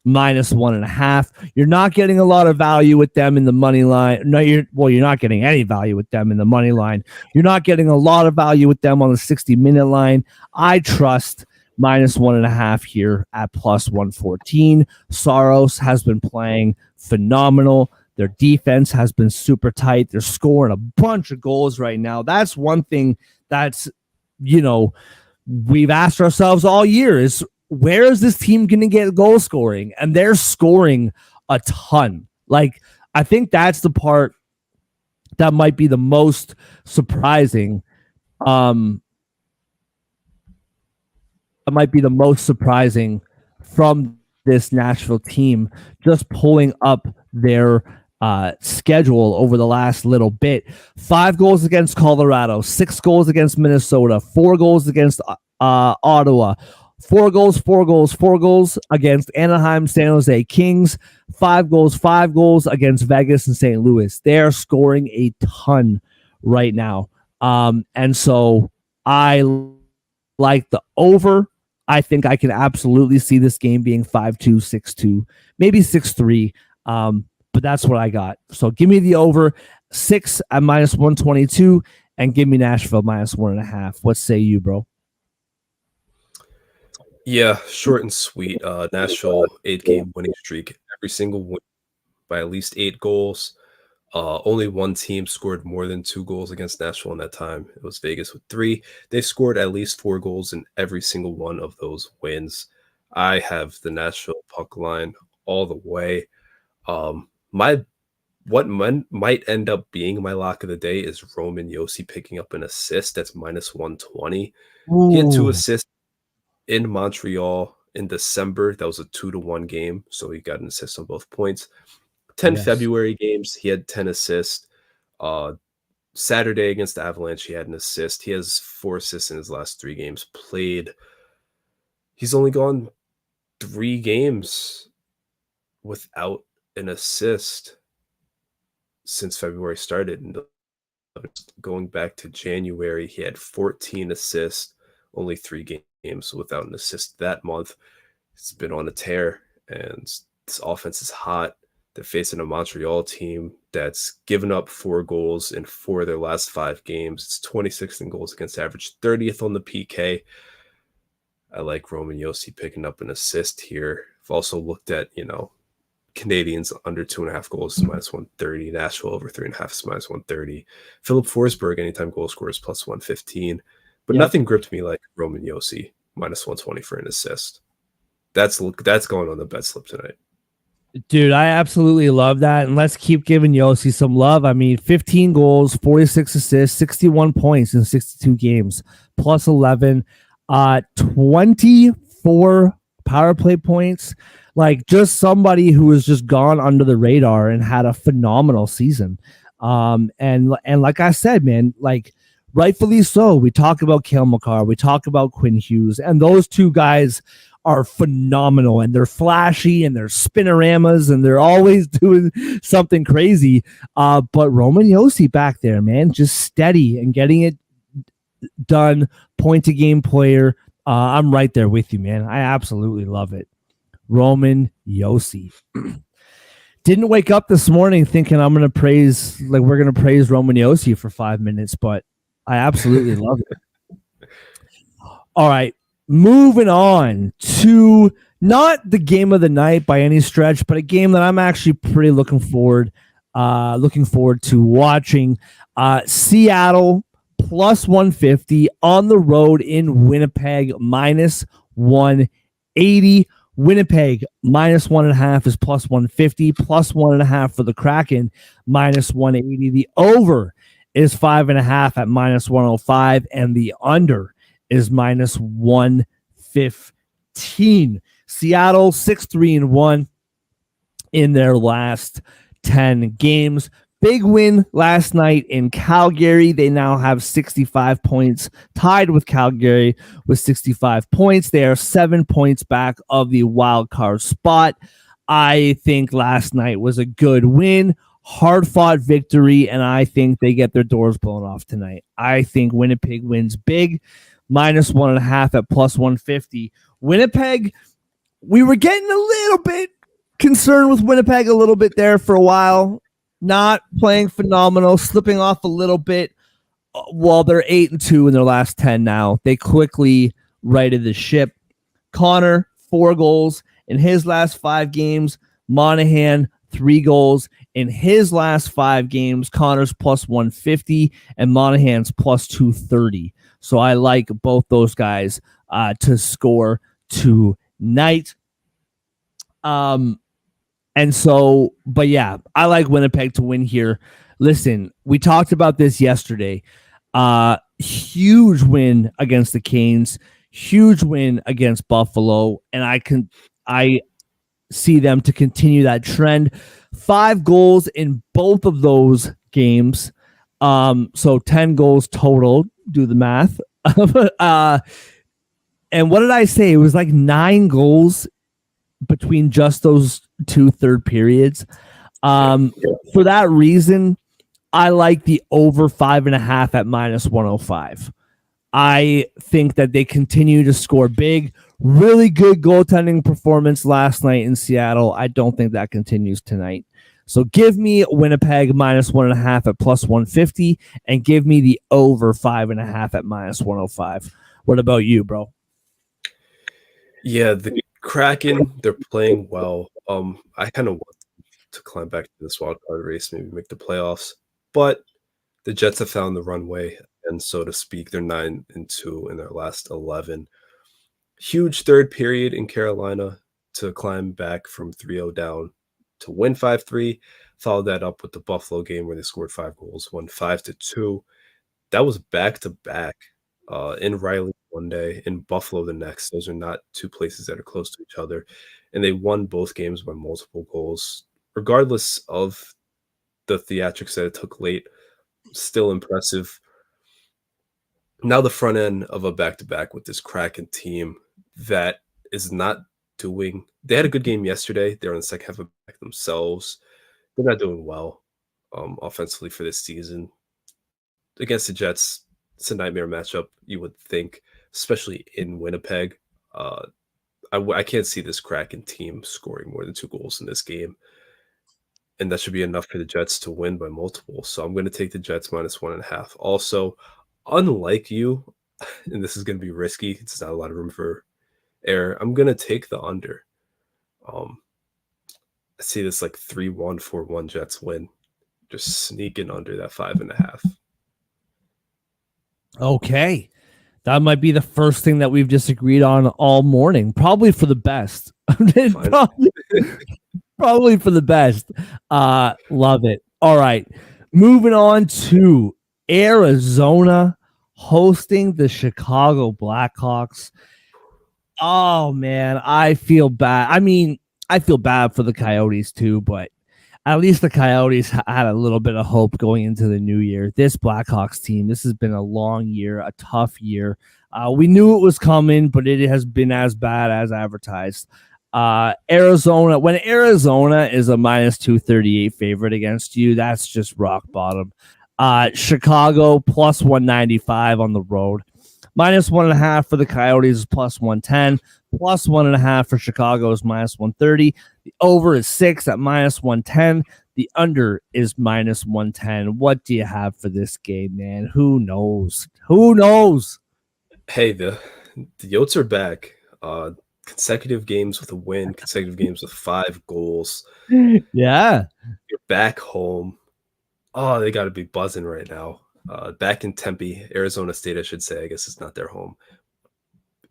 A: minus 1.5. You're not getting a lot of value with them in the money line. No, you're not getting any value with them in the money line. You're not getting a lot of value with them on the 60-minute line. I trust minus 1.5 here at plus 114. S.O.S has been playing phenomenal. Their defense has been super tight. They're scoring a bunch of goals right now. That's one thing that's, we've asked ourselves all year is, where is this team going to get goal scoring? And they're scoring a ton. I think that's the part that might be the most surprising. It might be the most surprising from this Nashville team, just pulling up their schedule over the last little bit. 5 goals against Colorado, 6 goals against Minnesota, 4 goals against Ottawa, 4 goals against Anaheim, San Jose Kings, 5 goals against Vegas and St. Louis. They're scoring a ton right now. And so I like the over. I think I can absolutely see this game being 5-2, 6-2, maybe 6-3. But that's what I got. So give me the over 6 at minus 122 and give me Nashville minus 1.5. What say you, bro?
C: Yeah, short and sweet. Nashville 8-game winning streak. Every single win by at least 8 goals. Only one team scored more than 2 goals against Nashville in that time. It was Vegas with 3. They scored at least 4 goals in every single one of those wins. I have the Nashville puck line all the way. What might end up being my lock of the day is Roman Yossi picking up an assist. That's minus 120. Ooh. He had 2 assists in Montreal in December. That was a 2-1 game, so he got an assist on both points. 10
A: Yes.
C: February games, he had 10 assists. Uh, Saturday against the Avalanche, he had an assist. He has 4 assists in his last 3 games played. He's only gone 3 games without an assist since February started. And going back to January, he had 14 assists, only 3 games without an assist that month. It's been on a tear, and this offense is hot. They're facing a Montreal team that's given up 4 goals in 4 of their last 5 games. It's 26th in goals against average, 30th on the PK. I like Roman Josi picking up an assist here. I've also looked at, Canadians under 2.5 goals is minus 130. Nashville over 3.5 is minus 130. Philip Forsberg, anytime goal scorers, plus 115. But
A: Yep.
C: nothing gripped me like Roman Josi, minus 120 for an assist. That's going on the bet slip tonight.
A: Dude, I absolutely love that. And let's keep giving Yossi some love. I mean, 15 goals, 46 assists, 61 points in 62 games, plus 11, 24 power play points. Like, just somebody who has just gone under the radar and had a phenomenal season. And like I said, man, like, rightfully so. We talk about Cale Makar, we talk about Quinn Hughes, and those two guys are phenomenal, and they're flashy, and they're spinoramas, and they're always doing something crazy. But Roman Josi back there, man, just steady and getting it done. Point a game player. I'm right there with you, man. I absolutely love it. Roman Josi. Didn't wake up this morning thinking we're gonna praise Roman Josi for 5 minutes, but I absolutely love it. All right. Moving on to not the game of the night by any stretch, but a game that I'm actually pretty looking forward to watching. Seattle plus 150 on the road in Winnipeg minus 180. Winnipeg minus 1.5 is plus 150, plus 1.5 for the Kraken minus 180. The over is 5.5 at minus 105, and the under is minus 115. Seattle 6-3-1 in their last 10 games. Big win last night in Calgary. They now have 65 points, tied with Calgary with 65 points. They are 7 points back of the wild card spot. I think last night was a good win, hard-fought victory, and I think they get their doors blown off tonight. I think Winnipeg wins big. Minus 1.5 at plus 150. Winnipeg, we were getting a little bit concerned with Winnipeg a little bit there for a while. Not playing phenomenal, slipping off a little bit. While they're 8-2 in their last 10 now, they quickly righted the ship. Connor, 4 goals in his last 5 games. Monahan, 3 goals in his last 5 games. Connor's plus 150 and Monahan's plus 230. So I like both those guys to score tonight. But yeah, I like Winnipeg to win here. Listen, we talked about this yesterday. Huge win against the Canes, huge win against Buffalo, and I see them to continue that trend. 5 goals in both of those games. So 10 goals total. Do the math. And what did I say? It was like 9 goals between just those 2 third periods. For that reason, I like the over 5.5 at minus 105. I think that they continue to score big. Really good goaltending performance last night in Seattle. I don't think that continues tonight. So give me Winnipeg minus 1.5 at plus 150 and give me the over 5.5 at minus 105. What about you, bro?
C: Yeah, the Kraken, they're playing well. I kind of want to climb back to this wild card race, maybe make the playoffs. But the Jets have found the runway, and so to speak, they're 9-2 in their last 11. Huge third period in Carolina to climb back from 3-0 down to win 5-3. Followed that up with the Buffalo game where they scored 5 goals, won 5-2. That was back-to-back in Riley one day, in Buffalo the next. Those are not 2 places that are close to each other. And they won both games by multiple goals. regardless of the theatrics that it took late, still impressive. Now the front end of a back-to-back with this Kraken team that is not doing. They had a good game yesterday. They're in the second half of back themselves. They're not doing well offensively for this season. Against the Jets, it's a nightmare matchup, you would think, especially in Winnipeg. I can't see this Kraken team scoring more than 2 goals in this game. And that should be enough for the Jets to win by multiple. So I'm going to take the Jets minus 1.5. Also, unlike you, and this is going to be risky, it's not a lot of room for error, I'm going to take the under. I see this like 3-1, 4-1 Jets win. Just sneaking under that 5.5.
A: Okay. That might be the first thing that we've disagreed on all morning. Probably for the best. Probably for the best. Love it. All right. Moving on to Arizona hosting the Chicago Blackhawks. Oh, man. I feel bad. I mean, I feel bad for the Coyotes too, but at least the Coyotes had a little bit of hope going into the new year. This Blackhawks team, this has been a long year, a tough year. We knew it was coming, but it has been as bad as advertised. Arizona, when Arizona is a minus 238 favorite against you, that's just rock bottom. Chicago plus 195 on the road. Minus 1.5 for the Coyotes is plus 110. Plus 1.5 for Chicago is minus 130. The over is 6 at minus 110. The under is minus 110. What do you have for this game, man? Who knows? Who knows?
C: Hey, the Yotes are back. Consecutive games with a win, consecutive games with 5 goals.
A: Yeah.
C: You're back home. Oh, they got to be buzzing right now. Back in Tempe, Arizona State, I should say. I guess it's not their home.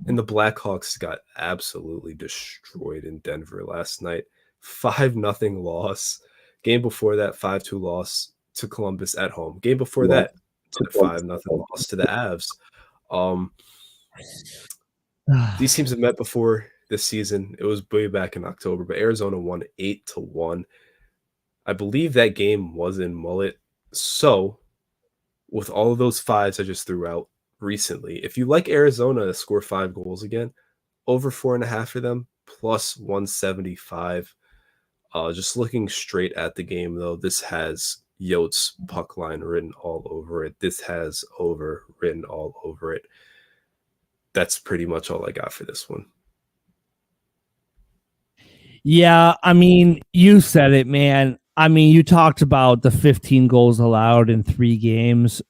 C: And the Blackhawks got absolutely destroyed in Denver last night. 5-0 loss. Game before that, 5-2 loss to Columbus at home. Game before that, 5-0 loss to the Avs. These teams have met before this season. It was way back in October, but Arizona won 8-1. I believe that game was in Mullet. So, with all of those 5s I just threw out recently, if you like Arizona to score 5 goals again, over 4.5 for them, plus 175. Just looking straight at the game, though, this has Yotes puck line written all over it. This has over written all over it. That's pretty much all I got for this one.
A: Yeah, I mean, you said it, man. I mean, you talked about the 15 goals allowed in 3 games.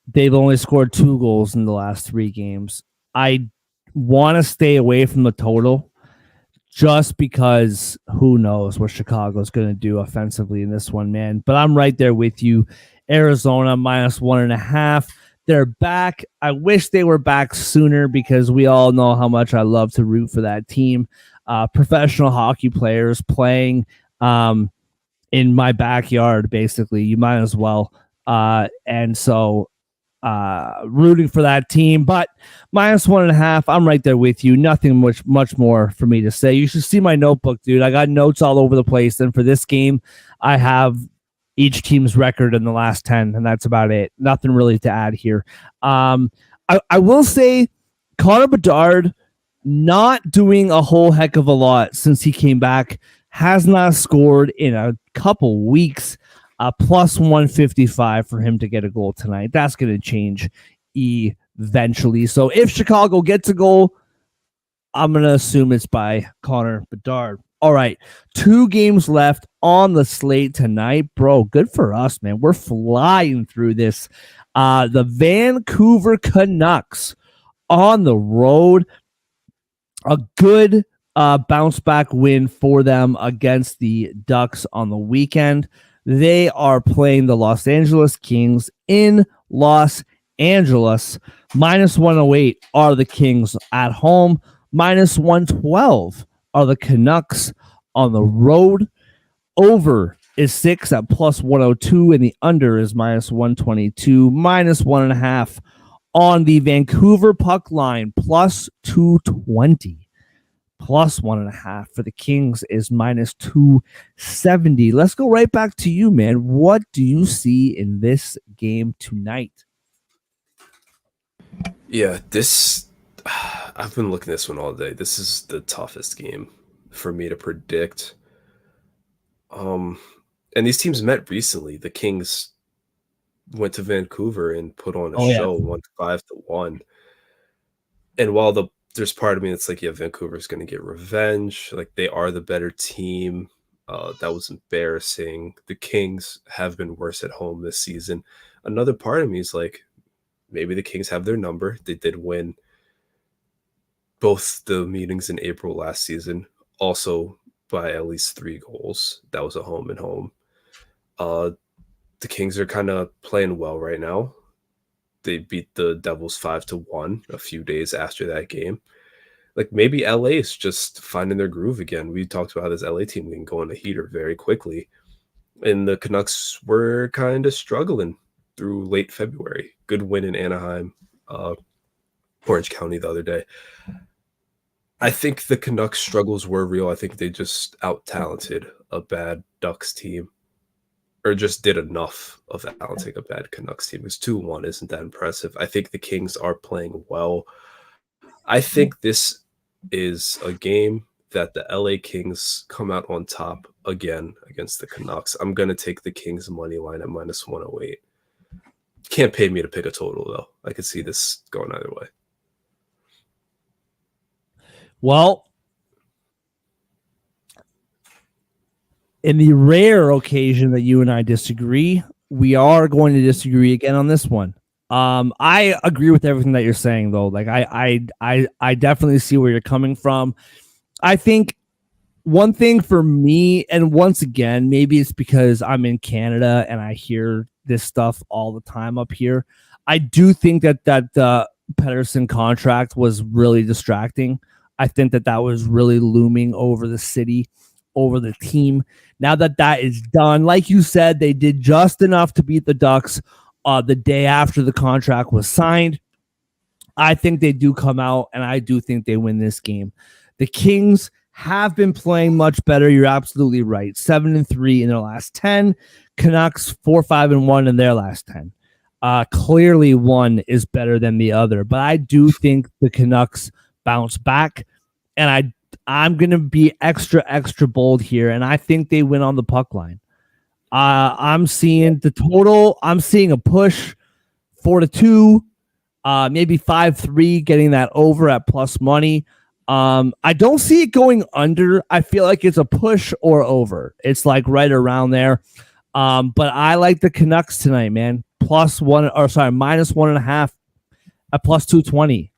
A: They've only scored 2 goals in the last 3 games. I want to stay away from the total just because who knows what Chicago's going to do offensively in this one, man. But I'm right there with you. Arizona minus 1.5. They're back. I wish they were back sooner because we all know how much I love to root for that team. Professional hockey players playing in my backyard, basically. You might as well. And so rooting for that team, but minus 1.5. I'm right there with you. Nothing much more for me to say. You should see my notebook, dude. I got notes all over the place. And for this game, I have each team's record in the last 10, and that's about it. Nothing really to add here. I will say Connor Bedard not doing a whole heck of a lot since he came back. Has not scored in a couple weeks. Plus 155 for him to get a goal tonight. That's going to change eventually. So if Chicago gets a goal, I'm going to assume it's by Connor Bedard. All right, 2 games left on the slate tonight. Bro, good for us, man. We're flying through this. The Vancouver Canucks on the road. A good bounce back win for them against the Ducks on the weekend. They are playing the Los Angeles Kings in Los Angeles. Minus 108 are the Kings at home. Minus 112 are the Canucks on the road. Over is 6 at plus 102, and the under is minus 122. Minus 1.5 on the Vancouver puck line, plus 220. plus 1.5. For the Kings is minus 270. Let's go right back to you, man. What do you see in this game tonight?
C: Yeah, this I've been looking at this one all day. This is the toughest game for me to predict. And these teams met recently. The Kings went to Vancouver and put on a show, won 5-1. And while there's part of me that's like, yeah, Vancouver's going to get revenge. Like, they are the better team. That was embarrassing. The Kings have been worse at home this season. Another part of me is like, maybe the Kings have their number. They did win both the meetings in April last season, also by at least 3 goals. That was a home and home. The Kings are kind of playing well right now. They beat the Devils 5-1 a few days after that game. Like, maybe LA is just finding their groove again. We talked about how this LA team can go on a heater very quickly. And the Canucks were kind of struggling through late February. Good win in Anaheim, Orange County the other day. I think the Canucks struggles were real. I think they just out-talented a bad Ducks team, or just did enough of out-talenting a bad Canucks team. Because 2-1 isn't that impressive. I think the Kings are playing well. I think this is a game that the LA Kings come out on top again against the Canucks. I'm going to take the Kings money line at minus 108. Can't pay me to pick a total, though. I could see this going either way.
A: Well, in the rare occasion that you and I disagree, we are going to disagree again on this one. I agree with everything that you're saying, though. Like, I definitely see where you're coming from. I think one thing for me, and once again, maybe it's because I'm in Canada and I hear this stuff all the time up here. I do think that Pettersson contract was really distracting. I think that was really looming over the city, over the team. Now that is done, like you said, they did just enough to beat the Ducks the day after the contract was signed. I think they do come out, and I do think they win this game. The Kings have been playing much better. You're absolutely right. 7-3 in their last 10. Canucks 4-5-1 in their last 10. Clearly one is better than the other, but I do think the Canucks bounce back, and I'm going to be extra bold here, and I think they win on the puck line. I'm seeing the total. I'm seeing a push 4-2, maybe 5-3, getting that over at plus money. I don't see it going under. I feel like it's a push or over. It's like right around there. But I like the Canucks tonight, man. Minus 1.5 at plus 220.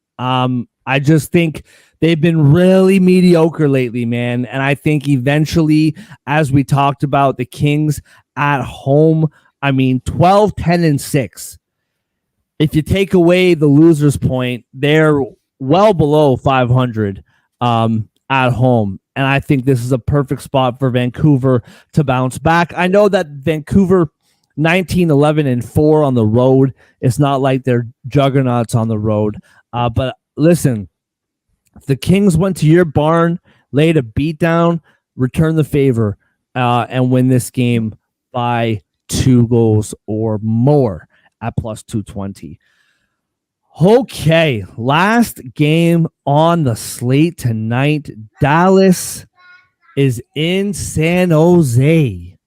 A: I just think they've been really mediocre lately, man. And I think eventually, as we talked about, the Kings at home, 12, 10, and 6. If you take away the loser's point, they're well below 500 at home. And I think this is a perfect spot for Vancouver to bounce back. I know that Vancouver 19, 11, and 4 on the road. It's not like they're juggernauts on the road. But listen, the Kings went to your barn, laid a beat down, return the favor, and win this game by 2 goals or more at plus 220. Okay, last game on the slate tonight. Dallas is in San Jose.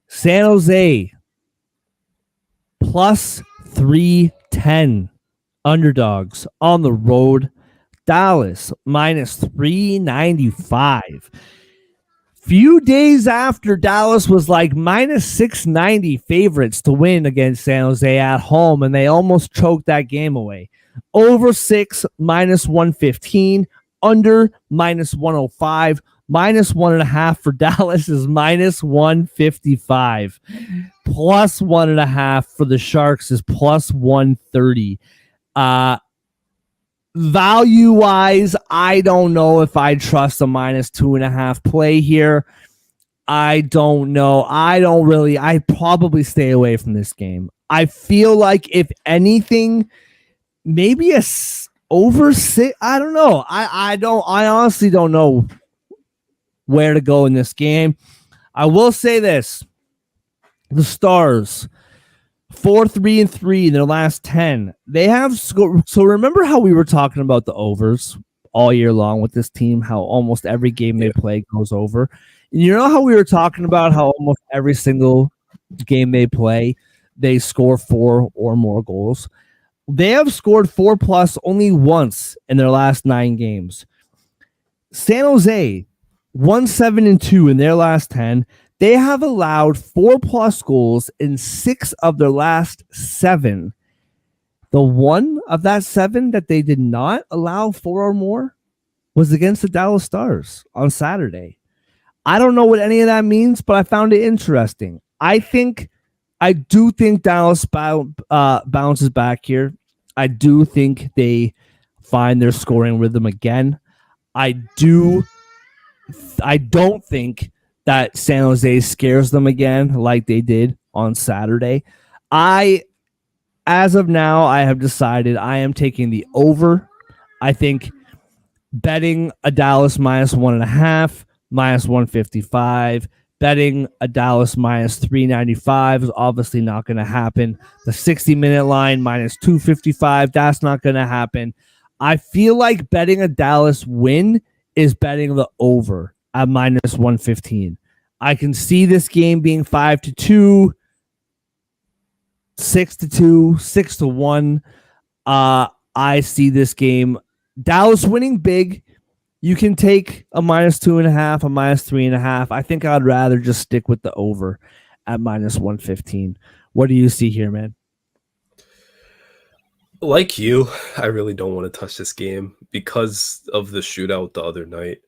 A: San Jose plus 310 underdogs on the road. Dallas minus 395. Few days after Dallas was like minus 690 favorites to win against San Jose at home, and they almost choked that game away. Over 6, minus 115. Under, minus 105. Minus 1.5 for Dallas is minus 155. Plus 1.5 for the Sharks is plus 130. Value-wise, I don't know if I trust a minus 2.5 play here. I don't know. I'd probably stay away from this game. I feel like, if anything, maybe Over 6. I don't know. I honestly don't know where to go in this game. I will say this. The Stars 4-3-3 in their last 10. They have scored. So remember how we were talking about the overs all year long with this team, how almost every game they play goes over. And you know how we were talking about how almost every single game they play, they score 4 or more goals. They have scored 4+ only once in their last 9 games. San Jose 1-7-2 in their last 10. They have allowed 4+ goals in 6 of their last 7. The one of that 7 that they did not allow 4 or more was against the Dallas Stars on Saturday. I don't know what any of that means, but I found it interesting. I do think Dallas bounces back here. I do think they find their scoring rhythm again. I don't think that San Jose scares them again like they did on Saturday. As of now, I have decided I am taking the over. I think betting a Dallas -1.5, -155, betting a Dallas -395 is obviously not going to happen. The 60-minute line -255, that's not going to happen. I feel like betting a Dallas win is betting the over at -115. I can see this game being 5-2, 6-2, 6-1. I see this game Dallas winning big. You can take a -2.5, a -3.5. I think I'd rather just stick with the over at -115. What do you see here, man?
C: Like you, I really don't want to touch this game because of the shootout the other night.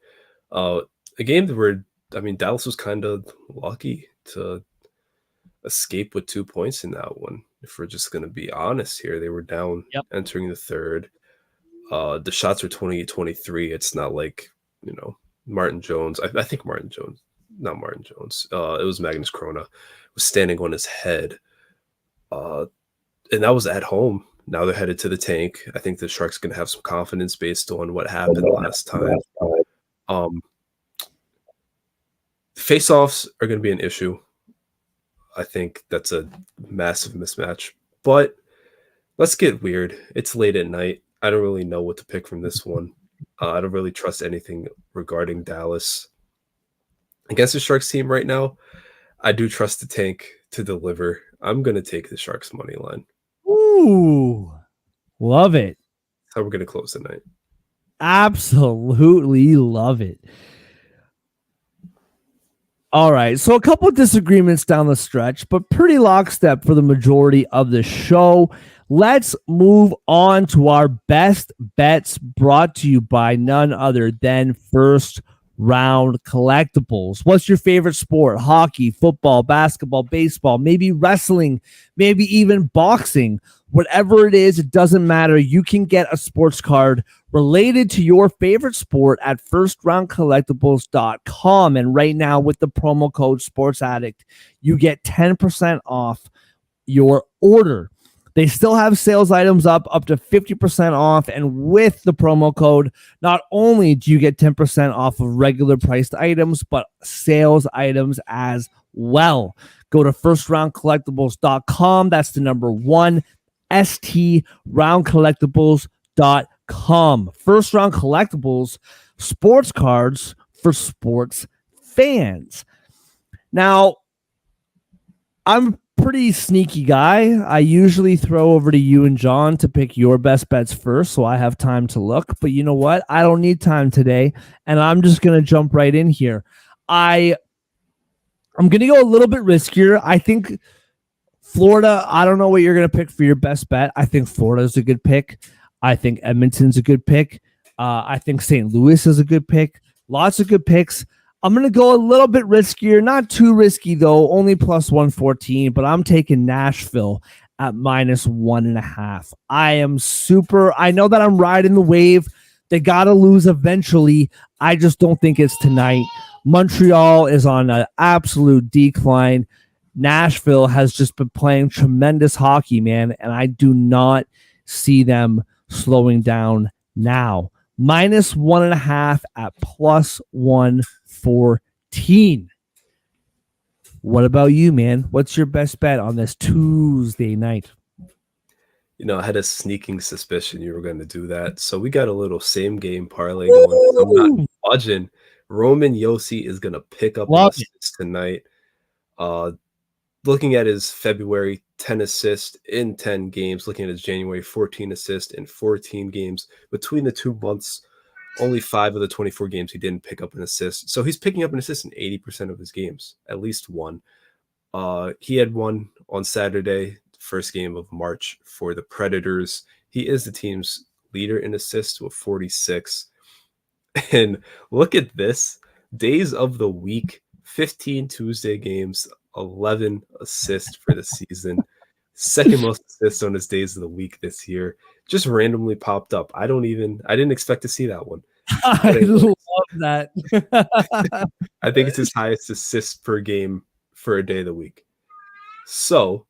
C: A game where, Dallas was kind of lucky to escape with 2 points in that one. If we're just going to be honest here, they were down entering the third. The shots were 28-23. It's not like, Martin Jones. I think Martin Jones, not Martin Jones. It was Magnus Krona was standing on his head. And that was at home. Now they're headed to the tank. I think the Sharks going to have some confidence based on what happened last time. Face-offs are going to be an issue. I think that's a massive mismatch. But let's get weird. It's late at night. I don't really know what to pick from this one. I don't really trust anything regarding Dallas. Against the Sharks team right now, I do trust the tank to deliver. I'm going to take the Sharks money line.
A: Ooh, love it.
C: That's how we're going to close the night.
A: Absolutely love it. All right, so a couple of disagreements down the stretch, but pretty lockstep for the majority of the show. Let's move on to our best bets, brought to you by none other than First Round Collectibles. What's your favorite sport? Hockey, football, basketball, baseball, maybe wrestling, maybe even boxing. Whatever it is, it doesn't matter. You can get a sports card related to your favorite sport at firstroundcollectibles.com. And right now, with the promo code SportsAddict, you get 10% off your order. They still have sales items up to 50% off. And with the promo code, not only do you get 10% off of regular priced items, but sales items as well. Go to firstroundcollectibles.com. That's the number 1, STRoundcollectibles.com. First Round Collectibles, sports cards for sports fans. Now, I'm pretty sneaky guy. I usually throw over to you and John to pick your best bets first, so I have time to look. But you know what? I don't need time today, and I'm just going to jump right in here. I'm going to go a little bit riskier. I think Florida, I don't know what you're going to pick for your best bet. I think Florida's a good pick. I think Edmonton's a good pick. I think St. Louis is a good pick. Lots of good picks. I'm going to go a little bit riskier. Not too risky, though. Only plus 114, but I'm taking Nashville at -1.5. I know that I'm riding the wave. They got to lose eventually. I just don't think it's tonight. Montreal is on an absolute decline. Nashville has just been playing tremendous hockey, man, and I do not see them slowing down now. -1.5 at +114. What about you, man? What's your best bet on this Tuesday night?
C: I had a sneaking suspicion you were going to do that. So we got a little same game parlay going. I'm not budging. Roman Yossi is going to pick up an assist tonight. Looking at his February 10 assists in 10 games, looking at his January 14 assists in 14 games. Between the 2 months, only 5 of the 24 games he didn't pick up an assist. So he's picking up an assist in 80% of his games, at least one. He had one on Saturday, first game of March for the Predators. He is the team's leader in assists with 46. And look at this. Days of the week, 15 Tuesday games, 11 assists for the season. Second most assists on his days of the week this year. Just randomly popped up. I didn't expect to see that one.
A: I love that.
C: I think it's his highest assist per game for a day of the week. So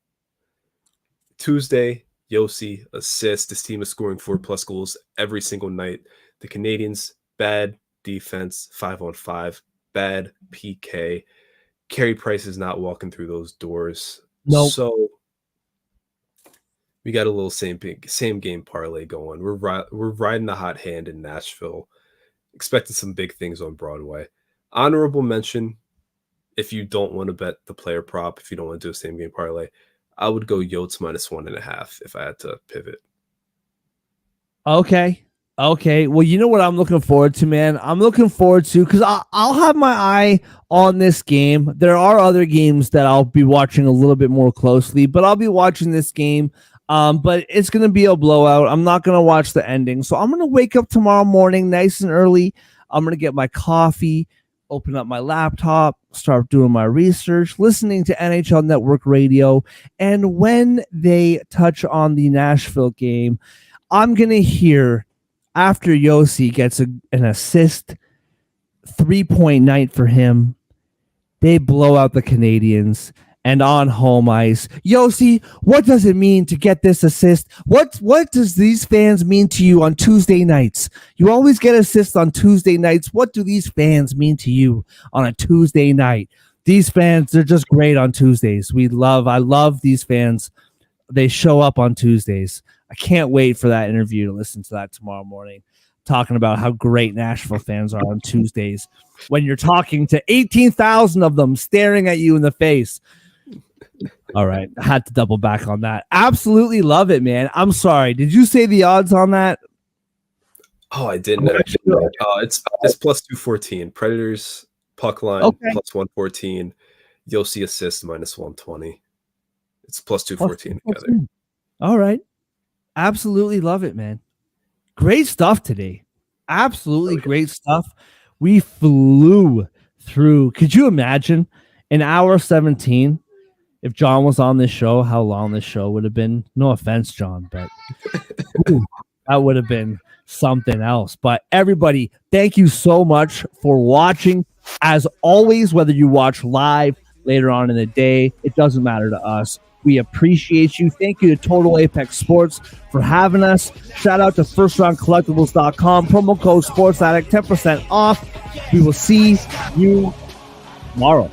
C: Tuesday, Yossi assist. This team is scoring 4+ goals every single night. The Canadians, bad defense, 5-on-5, bad PK. Carey Price is not walking through those doors.
A: Nope.
C: So we got a little same game parlay going. We're riding the hot hand in Nashville. Expecting some big things on Broadway. Honorable mention, if you don't want to bet the player prop, if you don't want to do a same game parlay, I would go Yotes -1.5 if I had to pivot.
A: Okay. Well, you know what I'm looking forward to, man? I'm looking forward to, because I'll have my eye on this game. There are other games that I'll be watching a little bit more closely, but I'll be watching this game. But it's going to be a blowout. I'm not going to watch the ending. So I'm going to wake up tomorrow morning nice and early. I'm going to get my coffee, open up my laptop, start doing my research, listening to NHL Network Radio. And when they touch on the Nashville game, I'm going to hear, after Yossi gets an assist, 3-point night for him, they blow out the Canadians. And on home ice, Yossi, what does it mean to get this assist? What does these fans mean to you on Tuesday nights? You always get assists on Tuesday nights. What do these fans mean to you on a Tuesday night? These fans, they're just great on Tuesdays. I love these fans. They show up on Tuesdays. I can't wait for that interview to listen to that tomorrow morning, talking about how great Nashville fans are on Tuesdays when you're talking to 18,000 of them staring at you in the face. All right. I had to double back on that. Absolutely love it, man. I'm sorry. Did you say the odds on that?
C: Oh, I didn't. It's +214. Predators puck line +114. Yossi assist -120. It's +214 together.
A: All right. Absolutely love it, man. Great stuff today. Absolutely great stuff. We flew through. Could you imagine an hour 17? If John was on this show, how long this show would have been? No offense, John, but that would have been something else. But everybody, thank you so much for watching. As always, whether you watch live later on in the day, it doesn't matter to us. We appreciate you. Thank you to Total Apex Sports for having us. Shout out to FirstRoundCollectibles.com. Promo code SportsAddict, 10% off. We will see you tomorrow.